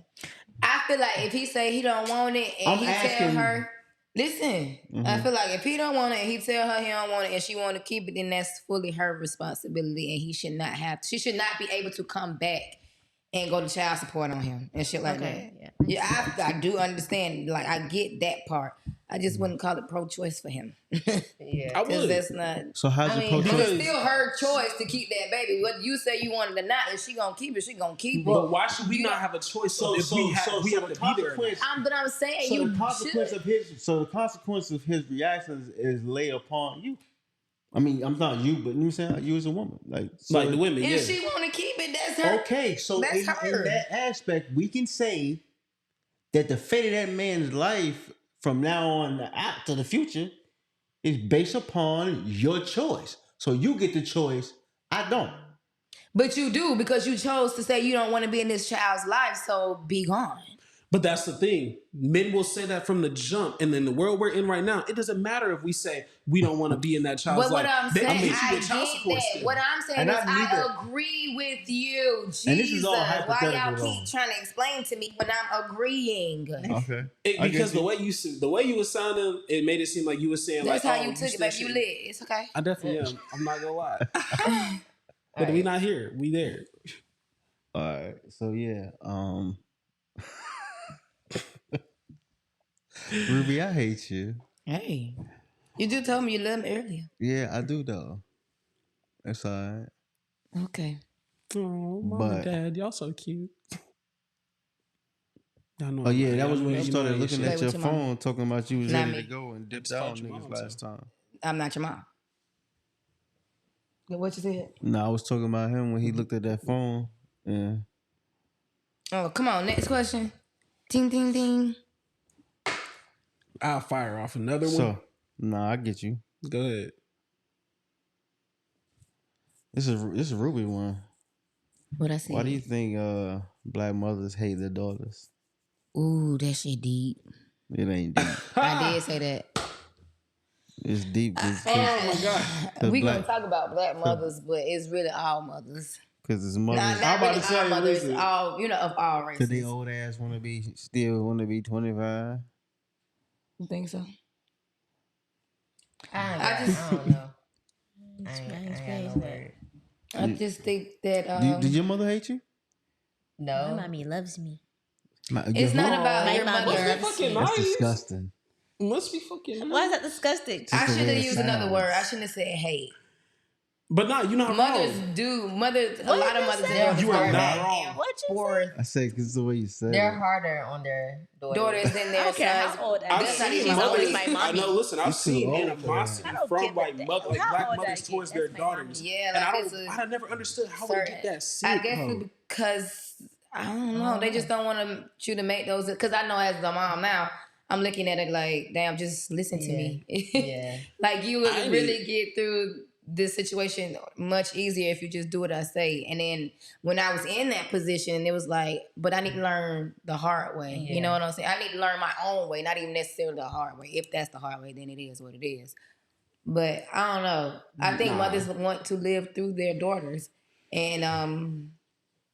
I feel like if he say he don't want it and he tell her, listen, I feel like if he don't want it and he tell her he don't want it and she want to keep it, then that's fully her responsibility and she should not be able to come back and go to child support on him and shit like that. Yeah, I do understand. Like, I get that part. I just wouldn't call it pro-choice for him. Yeah, I would. That's not. So how's it It's pro-choice? still her choice to keep that baby. Whether you say you want it or not, if she gonna keep it, she gonna keep it. But why should we not have a choice if we have to be there? But I'm saying So you the consequence of his reactions is lay upon you. I mean, I'm not you, but you know what I'm saying? You as a woman. Like the women, If she want to keep it, that's her. Okay, so That's in her. that aspect, we can say that the fate of that man's life from now on out to the future is based upon your choice. So you get the choice. I don't. But you do because you chose to say you don't want to be in this child's life, so be gone. But that's the thing. Men will say that from the jump. And in the world we're in right now, it doesn't matter if we say we don't want to be in that child's But what life. I'm saying, I get that. Still. What I'm saying is I agree with you. Jesus. And this is all Why hypothetical, y'all though. keep trying to explain to me when I'm agreeing? Okay. Because the way you were sounding, it made it seem like you were saying That's like, how you took it, baby. You lit. It's okay. I definitely am. I'm not gonna lie. But we not here. We there. All right. So yeah. Ruby, I hate you. Hey. You just told me you loved me earlier. Yeah, I do though. That's all right. Okay. Oh, mom and dad, y'all so cute. Oh yeah, that was when you started looking Play at your with your mama. phone, talking about you was Not ready me. to go and dipped out on niggas last time. I'm not your mom. What you said? No, I was talking about him when he looked at that phone. Yeah. Oh, come on. Next question. Ding, ding, ding. I'll fire off another one. So, I get you. Go ahead. This is a Ruby one. What I said? Why do you think black mothers hate their daughters? Ooh, that shit deep. It ain't deep. I did say that. It's deep. Oh my god. We gonna talk about black mothers, but it's really all mothers. Because it's mothers. Not I'm about really to say all mothers, listen, all of all races. Cause they old ass want to be 25. You think so? I don't know. I ain't got no word. I just think that Did your mother hate you? No. My mommy loves me. it's not about your mama mother. loves me. That's disgusting. Must be fucking nice. Why is that disgusting? I should the way have it used another sounds. word. I shouldn't have said hate. But no, you're not Mothers wrong. do. Mothers. A What lot you of mothers say? and daughters You are are not mad wrong. What you for I say because it's the way you said They're it. harder on their daughters than I their don't care sons. how old I I've That's not seen even always mothers. my I mommy. know. Listen, I've You too seen old for animosity that. I don't from give a like damn. mother, like How black old I mothers get, towards that's their my daughters. Yeah, And like I never understood how certain- would get that sick. I guess it's because I don't know. They just don't want you to make those. Because I know as a mom now, I'm looking at it like, damn, just listen to me. Yeah. Like you would I really get through this situation much easier if you just do what I say. And then when I was in that position, it was like, but I need to learn the hard way. Yeah. You know what I'm saying? I need to learn my own way, not even necessarily the hard way. If that's the hard way, then it is what it is. But I don't know. I think mothers want to live through their daughters. And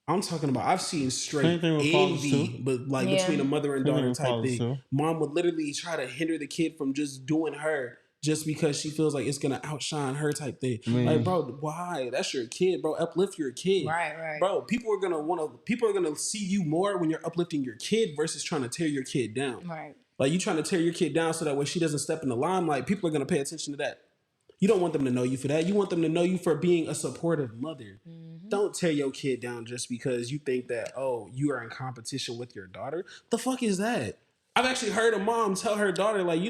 I'm talking about, I've seen straight Same thing with fathers, envy, too. but like Yeah. between a mother and Same thing daughter with type fathers, thing. too. Mom would literally try to hinder the kid from just doing her just because she feels like it's gonna outshine her type thing. Like, bro, why? That's your kid, bro. Uplift your kid. Right. Bro, people are gonna see you more when you're uplifting your kid versus trying to tear your kid down. right. Like, you trying to tear your kid down so that way she doesn't step in the limelight, people are gonna pay attention to that. You don't want them to know you for that. You want them to know you for being a supportive mother. Don't tear your kid down just because you think that, oh, you are in competition with your daughter. The fuck is that? I've actually heard a mom tell her daughter, like,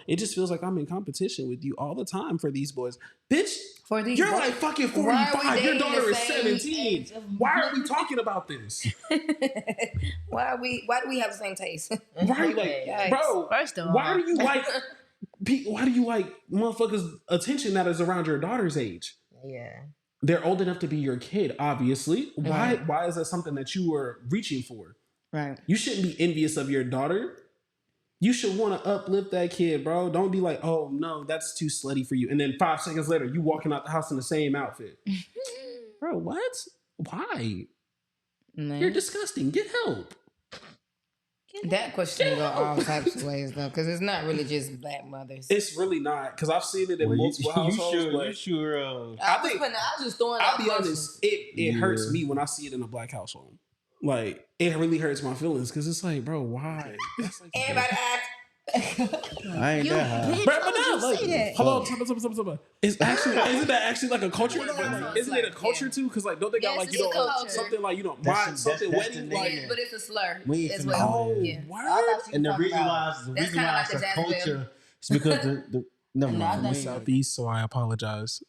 it just feels like I'm in competition with you all the time for these boys. Bitch, For these you're boys? like fucking Why are we 45. Your dating daughter the is same 17. age of- Why are we talking about this? Why do we have the same taste? Right? Like, Yikes. bro, First of why all. do you like motherfuckers' attention that is around your daughter's age? Yeah. They're old enough to be your kid, obviously. Why is that something that you were reaching for? Right. You shouldn't be envious of your daughter. You should want to uplift that kid, bro. Don't be like, oh no, that's too slutty for you. And then 5 seconds later, you walking out the house in the same outfit. Bro, what? Why? Man. You're disgusting. Get help. That question can go all types of ways though, because it's not really just black mothers. It's really not, because I've seen it in multiple households. You but sure? I was just throwing I'll out be questions. honest, it hurts me when I see it in a black household. Like, it really hurts my feelings because it's like, bro, why? That's like, Everybody act. I ain't that high. But no, like, that? hold on, stop. It's actually, isn't that actually like a culture? Like, isn't it a culture too? Because like, don't they got Yes, like, it's a culture. something like, That's something that's wedding the like? name. But it's a slur We as ain't well. Oh, Yeah. word. And the reason why That's kinda like it's the a jazz culture is because the never mind. that's We- Southeast, so I apologize.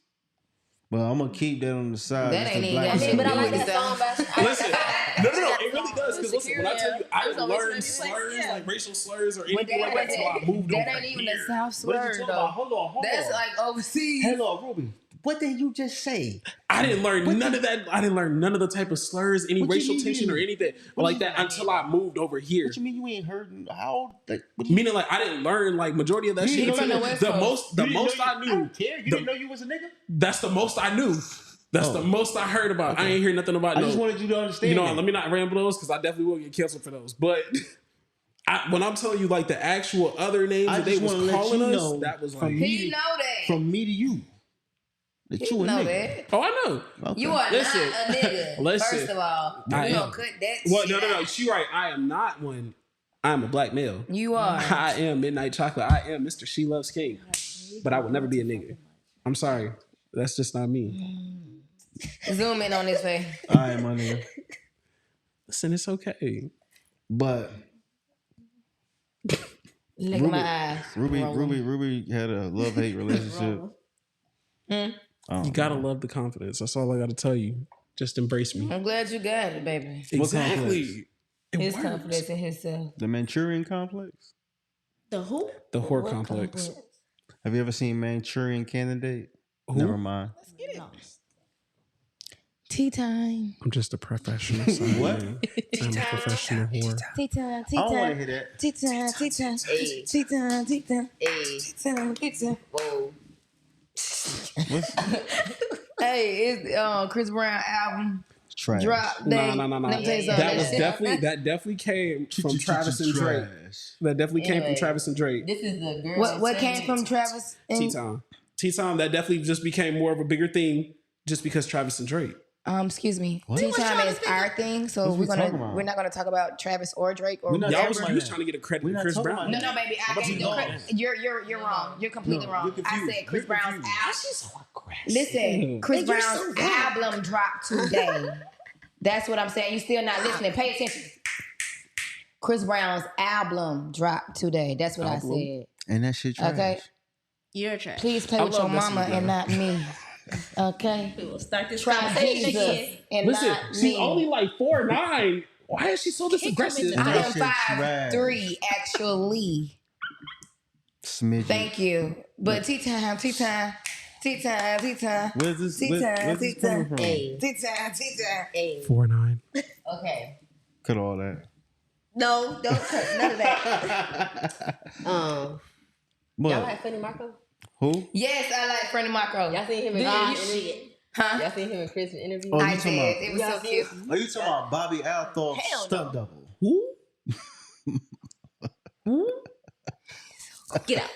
Well, I'm gonna keep that on the side. That just ain't the even black got I mean, but I like people. that song. But Listen, no, it really does. Because listen, when I tell you, I There's didn't always learn gonna be slurs, like, yeah. like racial slurs or But anything like that until I moved over that ain't even a here. South What are slur you talking though. about? Hold on. That's like overseas. Hello, Ruby. What did you just say? I didn't learn none of that. I didn't learn none of the type of slurs, any What you racial mean? tension or anything like that until I moved over here. What you mean you ain't heard how? Like, what do you Meaning, like, I didn't learn like majority of that You shit. didn't know until you- West the Coast. most I knew. care. You the- didn't know you was a nigga. That's the most I knew. That's the most I heard about. I ain't hear nothing about. I just wanted you to understand. You know, that. let me not ramble those because I definitely will get canceled for those. But when I'm telling you like the actual other names I that they just was want to let calling you us, know that was like, from me He know that. from me to you that you a know nigga. that. oh, I know. Okay. You are Listen. not a nigga. Listen. First of all, I we am. gonna cut that Well, shit no. out. She right. I am not one. I'm a black male. You are. I am Midnight Chocolate. I am Mr. She Loves King. But I would never be a nigga. I'm sorry. That's just not me. Zoom in on this face. All right, my nigga. Listen, it's okay. But Look at my eyes. Ruby had a love-hate relationship. You gotta love the confidence. That's all I gotta tell you. Just embrace me. I'm glad you got it, baby. Exactly. It His works. confidence in himself. The Manchurian complex. The who? The whore complex. Have you ever seen Manchurian Candidate? Who? Never mind. Tea time. I'm just a professional. Sorry. What? I'm a professional whore. Tea time. Tea I don't want to time. hear that. Tea time. Tea time. Hey. Tea time. Tea time. Hey. Tea time. Tea time. Whoa. What's Hey, it's Chris Brown album trash? drop day. No. Let me tell you something. That definitely came from Travis and Drake. Trash. That definitely came from Anyway. Travis and Drake. This is the girl. What came from Travis? And, T-Time. That definitely just became more of a bigger theme just because Travis and Drake. excuse me. Tea time is our thing, so What we talking about? we're not gonna talk about Travis or Drake or We're not Y'all talking was, about you was that. trying to get a credit We're to not Chris talking Brown. about No, baby, I gave you you're wrong. You're completely No, wrong. you're I confused. said Chris You're Brown's confused. album. Listen, Chris You're Brown's so wrong. album dropped today. That's what I'm saying. You still not listening. Pay attention. Chris Brown's album dropped today. That's what I said. And that shit trash. Okay. You're trash. Please play I with your love Destiny mama Girl. and not me. Okay. We will start this Try conversation Jesus again. and Listen, not she's me. only like 4'9". Why is she so this aggressive? And I that am shit 5'3", actually. Smidget. Thank you. But tea time. Tea time, tea time. Where's this? Tea time, Where's tea this coming time. from? Hey, Tea time, tea time. hey. 4-9. Okay. Cut all that. No, don't cut none of that. Y'all What? like Funny Marco? Who? Yes, I like Freddie Marco. Y'all seen him in Ah, Chris' interview? shit. Huh? Y'all seen him in Chris' interview? Oh, I you did. talking about? It was Y'all so see- cute. Are you talking about Bobby Althorpe's Hell stunt no. double? Who? Get out.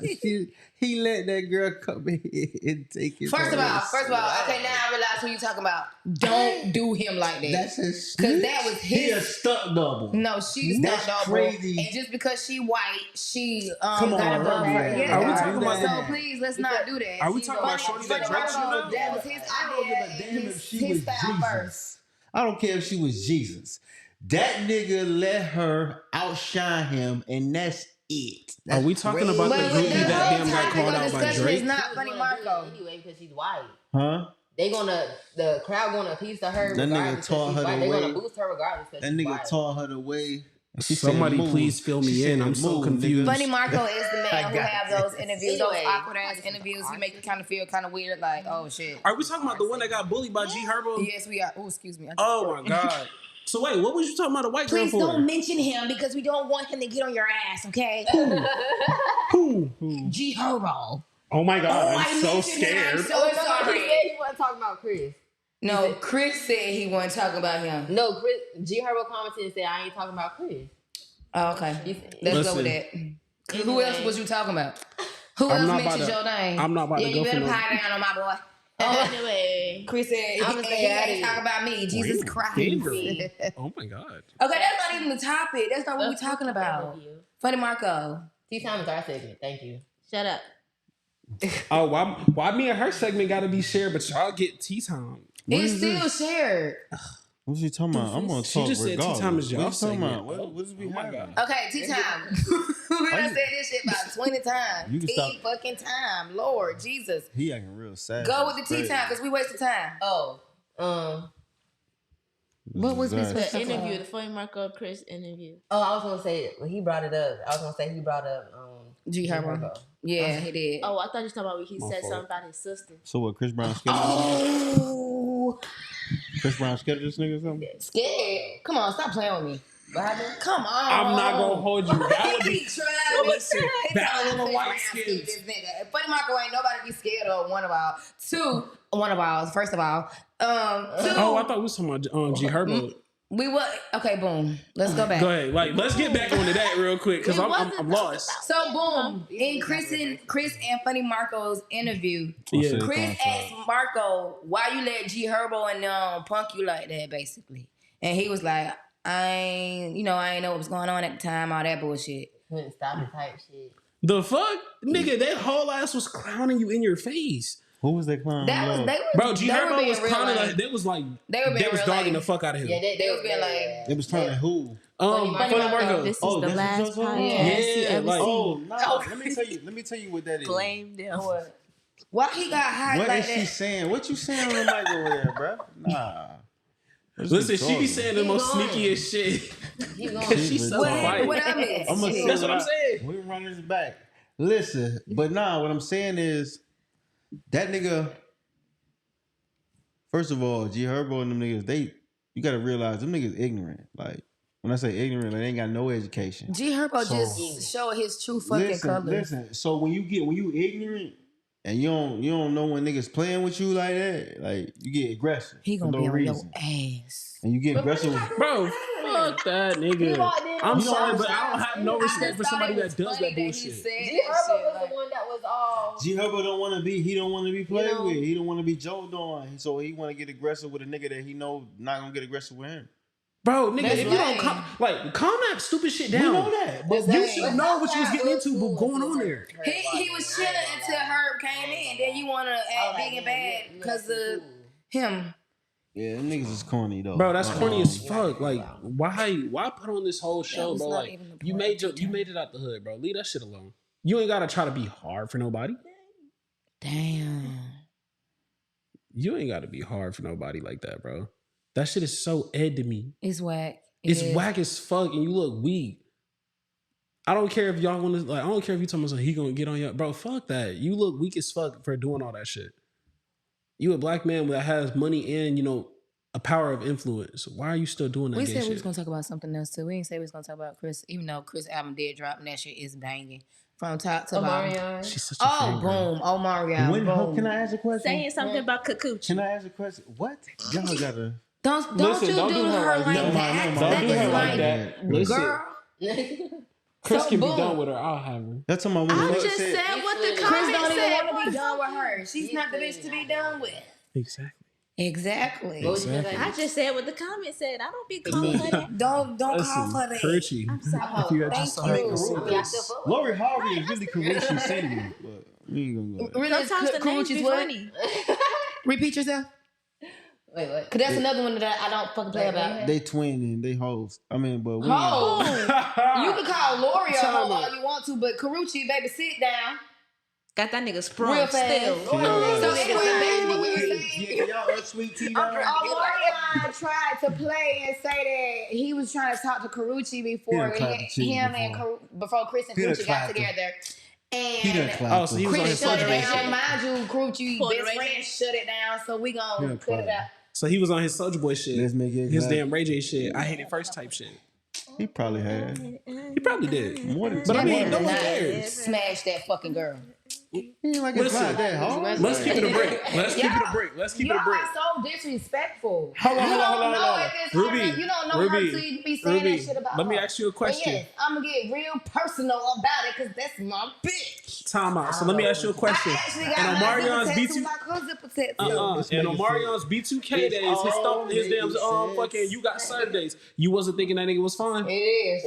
He let that girl come in and take his. First of all, okay, now I realize who you talking about. Don't do him like that. That's his. Because that was He a his. stunt double. No, she the That's stunt double. crazy. And just because she white, she Come got on, a don't do that. Yeah. Are we talking about so that? please let's not do that. Are we talking about Shorty that dressed you up? That was his I don't give idea a damn and if she his was style Jesus. first. I don't care if she was Jesus. That nigga let her outshine him, and that's it. Are we talking about the But groupie the that whole damn got topic called of out by discussion Drake? is not She was Funny gonna do Marco. it anyway because she's white. Huh? The crowd gonna appease to her That nigga regardless taught because she's her white. the They're way. gonna boost her regardless because That she's nigga white. taught her the way. She Somebody said, "Move." please fill me She in. said, I'm so "Move, confused." nigga." Funny Marco is the I man who got have it. those interviews, those Anyway, awkward ass interviews. He make you kind of feel kind of weird, like, oh shit. Are we talking about the one that got bullied by G Herbo? Yes, we are. Oh, excuse me. I just Oh my god. So wait, what was you talking about a white girl Please for? don't mention him because we don't want him to get on your ass, okay? Who? G Herbo. Oh my god, I I'm so mentioned him. I'm scared. so He sorry. said he wasn't talking about Chris. No, Chris said he wasn't talking about him. No, Chris. G Herbo commented and said, "I ain't talking about Chris." Oh, okay. Let's Let's go with see. that. Who else was you talking about? Who I'm else not about mentioned to- your name? I'm not about to Yeah, go you for better no- pie down on my boy. Anyway. Chris said I'ma he stay out of ain't it. talking about me. Jesus Wait, Christ. finger. Okay, Oh my god. that's not even the topic. That's not what we're talking about. Funny Marco. Tea time is our segment. Thank you. Shut up. Oh, why me and her segment gotta be shared, but y'all get tea time. It's still shared. What you talking about? I'm gonna She talk just said tea regardless. time is y'all What you talking segment. about? What is we Oh my having? God. Okay, tea time. We done said this shit about 20 times. You can Tea stop. fucking time. Lord Jesus. He acting real sad. Go with the tea time because we wasted time. Oh, What was this? The interview, the Funny Marco Chris interview. I was gonna say when he brought it up. I was gonna say he brought up G Herbo. Yeah, he did. Oh, I thought you were talking about when he My said fault. something about his sister. So what? Chris Brown scared? Oh, Chris Brown scared this nigga or something? scared. Come on, stop playing with me. What happened? Come on. I'm not gonna hold you. That would He be tried. Listen, He battle tried of the to white Brown skins. This nigga. Funny Marco ain't nobody be scared of one of our. Two, one of ours. First of all. Two. Oh, I thought we was talking about G Herbo. We were okay. Boom. Let's go back. Go ahead. Like, let's get back onto that real quick because I'm lost. So boom, in Chris and Funny Marco's interview, Yeah. Chris asked Marco, "Why you let G Herbo and punk you like that?" Basically, and he was like, "I ain't know what was going on at the time, all that bullshit." Couldn't stop it type shit. The fuck, nigga, that whole ass was clowning you in your face. Who was that clown? That was love? they were. Bro, G they were Herbo being was real clowning lame. like they was They were being was real dogging lame. the fuck out of him. Yeah, They was being like, It was turning who? Funny Funny Marco. This is Oh, the that's what last you're talking about? podcast you Yeah, ever like- seen. Oh no! Let me tell you what that is. Blame them. why he got hot What like is she that? saying? What you saying on the mic over there, bro? Nah. Listen, she be talking. saying the most going. sneakiest shit. Keep going. She's so quiet. What I missed? I'm gonna say That's what I'm saying. We run this back. Listen, but nah, what I'm saying is that nigga. First of all, G Herbo and them niggas, you gotta realize them niggas ignorant. Like when I say ignorant, like, they ain't got no education. G Herbo So- just showed his true fucking colors. Listen. So when you ignorant and you don't know when niggas playing with you like that, like you get aggressive. He gonna for be no on reason. your ass. And you get aggressive. Bro, fuck that nigga. I'm You know sorry, what but I don't have no respect for somebody that does that bullshit. G Herbo was the one that was all. G Herbo don't want to be played You know- with. He don't want to be joked on. So he want to get aggressive with a nigga that he know not gonna get aggressive with him. Bro, nigga, That's if you don't lame. calm that stupid shit We down. know that, but That's You lame. should know what you was getting into, but going on there. He was chilling until Herb came in. Then you want to act big and bad because of him. yeah, them niggas is corny though. Bro, that's corny as fuck. Like, why put on this whole show, was bro? not Like, even the you point. made it out the hood, bro. Leave that shit alone. You ain't gotta try to be hard for nobody. Damn. You ain't gotta be hard for nobody like that, bro. That shit is so ed to me. It's whack. It's is. whack as fuck, and you look weak. I don't care if y'all want to, like, I don't care if you tell me something, he gonna get on your, bro, fuck that. You look weak as fuck for doing all that shit. You a black man that has money and, you know, a power of influence. Why are you still doing that We gay said shit? we was gonna talk about something else too. We didn't say we was gonna talk about Chris, even though Chris album did drop and that shit is banging from top to bottom. Omarion. She's such a Oh, fangirl. boom, Omarion, boom. Can I ask a question? Saying something about Kikuchi. Can I ask a question? What? Y'all gotta. Don't Listen, you don't do do her her like like that. that. No, Don't do her is like that. Listen, girl. Chris So, can be boom. done with her. I'll have her. That's what my I woman just said. said what the Chris comment don't even said. want to be done with her. She's not the bitch to be done with. Exactly. Exactly. What was you Exactly. gonna I just said what the comment said. I don't be calling her that. Don't call Listen, for that. Crunchy. I'm sorry. If you had Thank just saw her you. consider I mean, I this. still fuck with Lori her. Harvey is really Carisha singing, but we ain't gonna go there. Really, Sometimes the names be Karuchi's what? funny. Repeat yourself. Wait, what? Cause that's another one that I don't fucking play Wait, about. wait. They twinning, they host. I mean, but we ain't- Ho! You can call Lori a Time hoe out. all you want to, but Karuchi, baby, sit down. Got that nigga Real sprung fast. still. So anyway, baby, what we were Yeah, saying. can y'all unsweet tea down? Omarion tried to play and say that he was trying to talk to Karuchi before He done clapped the cheek him and before. before Chris and He done Karuchi got clapped him. together. He done And clapped. Oh, so he was on Chris his shut it Soulja Boy down. shit. Mind you, Karuchi Pulled the best Ray friend J. shut it down, so we He gonna done cut it clapped. out. So he was on his Soulja Boy shit. Let's make it His exact. damn Ray J shit. I hate it first type shit. He probably had He probably did. more than. But I mean, no Man, one not cares. Smash that fucking girl. He ain't like it's Listen, not that hard. Let's keep it a break. Let's keep it a Y'all- break. Let's keep it Y'all a break. are so disrespectful. Hold on, You hold on, don't hold on, know hold on. at this Ruby, moment. You don't know her Ruby, till you be saying Ruby, that shit about let me her. ask you a question. But yes, I'm gonna get real personal about it because that's my bitch. Time out. So let me ask you a question. I actually got And my Omarion's zipper tattoo B2 like her zipper tattoo. Let's and make it Omarion's B2K It's days, his all his damn making sense. fucking you got served days. You wasn't thinking that nigga was fine. It is.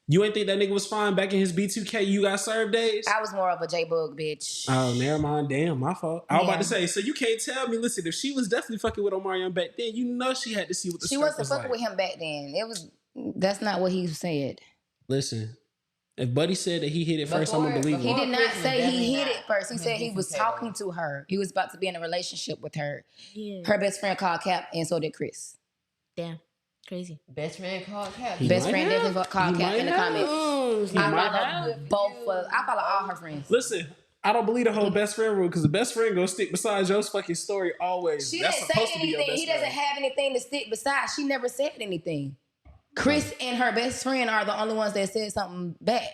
You ain't think that nigga was fine back in his B2K you got served days. I was more of a J-Bug bitch. Oh, never mind. Damn, my fault. I was about Yeah. to say, so you can't tell me. Listen, if she was definitely fucking with Omarion back then, you know she had to see what the She strap wasn't was fucking like. with him back then. That's not what he said. Listen, if Buddy said that he hit it first, I'm gonna believe He him. did not Chris was say he definitely hit not it first. He his said he was B2K talking to her. He was about to be in a relationship with her. Yeah. Her best friend called Cap, and so did Chris. Damn. Crazy. Best friend called Cap. He Best might friend have. definitely called He Cap might in the have. comments. He I might follow have. both of. I follow all her friends. Listen, I don't believe the whole best friend rule because the best friend gonna stick beside your fucking story always. She That's didn't say supposed to be your anything. best He doesn't friend. have anything to stick beside. She never said anything. Chris and her best friend are the only ones that said something back.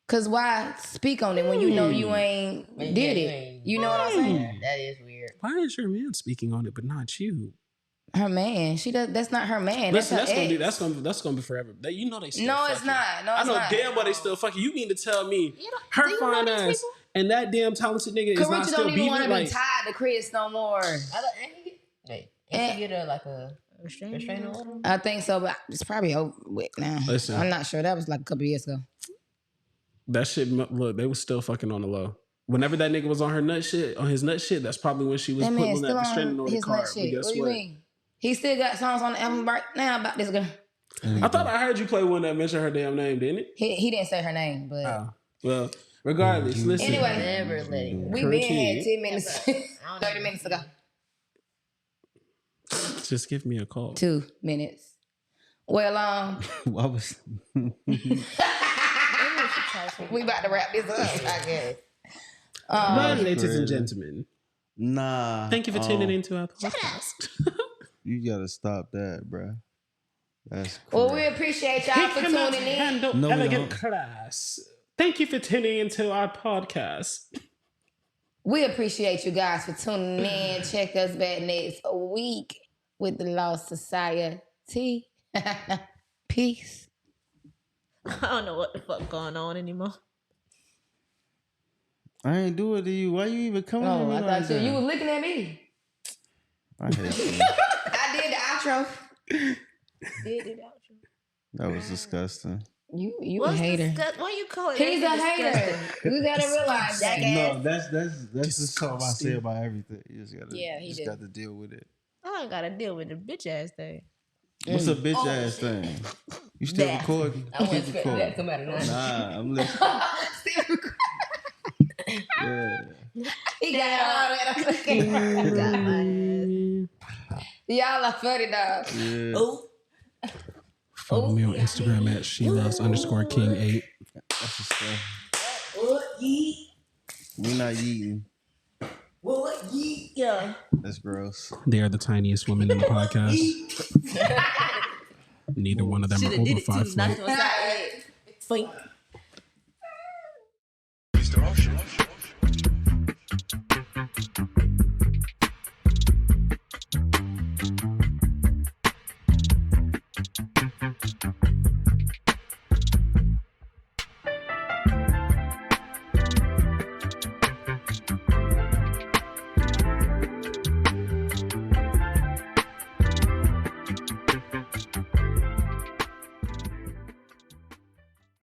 Cause why speak on it when you know you ain't Yeah, did you it? ain't- You know what I'm saying? That is weird. Why is your man speaking on it but not you? Her man. She does. That's not her man. Listen, that's her that's gonna be forever. You know they still No, fucking. it's not. No, I it's know not. damn well they still fucking. You mean to tell me do her you know fine these ass people? and that damn talented nigga is not Karuchi still don't even want beefing? to be Like, tied to Chris no more. Ain't he get a like a restraining order? I think so, but it's probably over with now. Listen. I'm not sure. That was like a couple years ago. that shit, look, they was still fucking on the low. Whenever that nigga was on his nut shit, that's probably when she was That putting man on that still restraining on order his card. nut But shit. guess What do you what? mean? He still got songs on the album right now about this girl. I thought I heard you play one that mentioned her damn name, didn't it? He didn't say her name, but Oh, well, regardless, listen. Anyway. Never let it go. we been Karuchi. had 10 minutes, I don't 30 know. minutes ago. Just give me a call. 2 minutes. Well, I was. we about to wrap this up, I guess. Well, ladies and crazy. gentlemen, Nah. thank you for tuning into our podcast. You gotta stop that, bruh. That's Well, crazy. we appreciate y'all for tuning in. handle No, we elegant don't. class. Thank you for tuning into our podcast. We appreciate you guys for tuning in. Check us back next week with the Lost Society. Peace. I don't know what the fuck going on anymore. I ain't do it to you. Why you even coming at Oh, me I like thought that? you was looking at me. I hate you. I did the outro. Did it out. That was disgusting. You a hater. Why you call it? He's a disgusting? hater. You gotta realize that. No, that's just something I say about everything. You just gotta, Yeah, he just did. got to deal with it. I ain't gotta deal with the bitch ass thing. What's a bitch ass thing? You still That. recording? I wouldn't Keep expect that to recording. come out of nothing. Nah, I'm listening. Still Yeah. He got all that. Okay. Got my ass. Y'all are funny, dog. Yeah. Oh. Follow me on Instagram at SheLoves_King8. That's the stuff. We not yeeting. Yeah. That's gross. They are the tiniest women in the podcast. Neither one of them Should are have did over it 5 too. Knocked foot. on side. Fink. Mr. Ocean.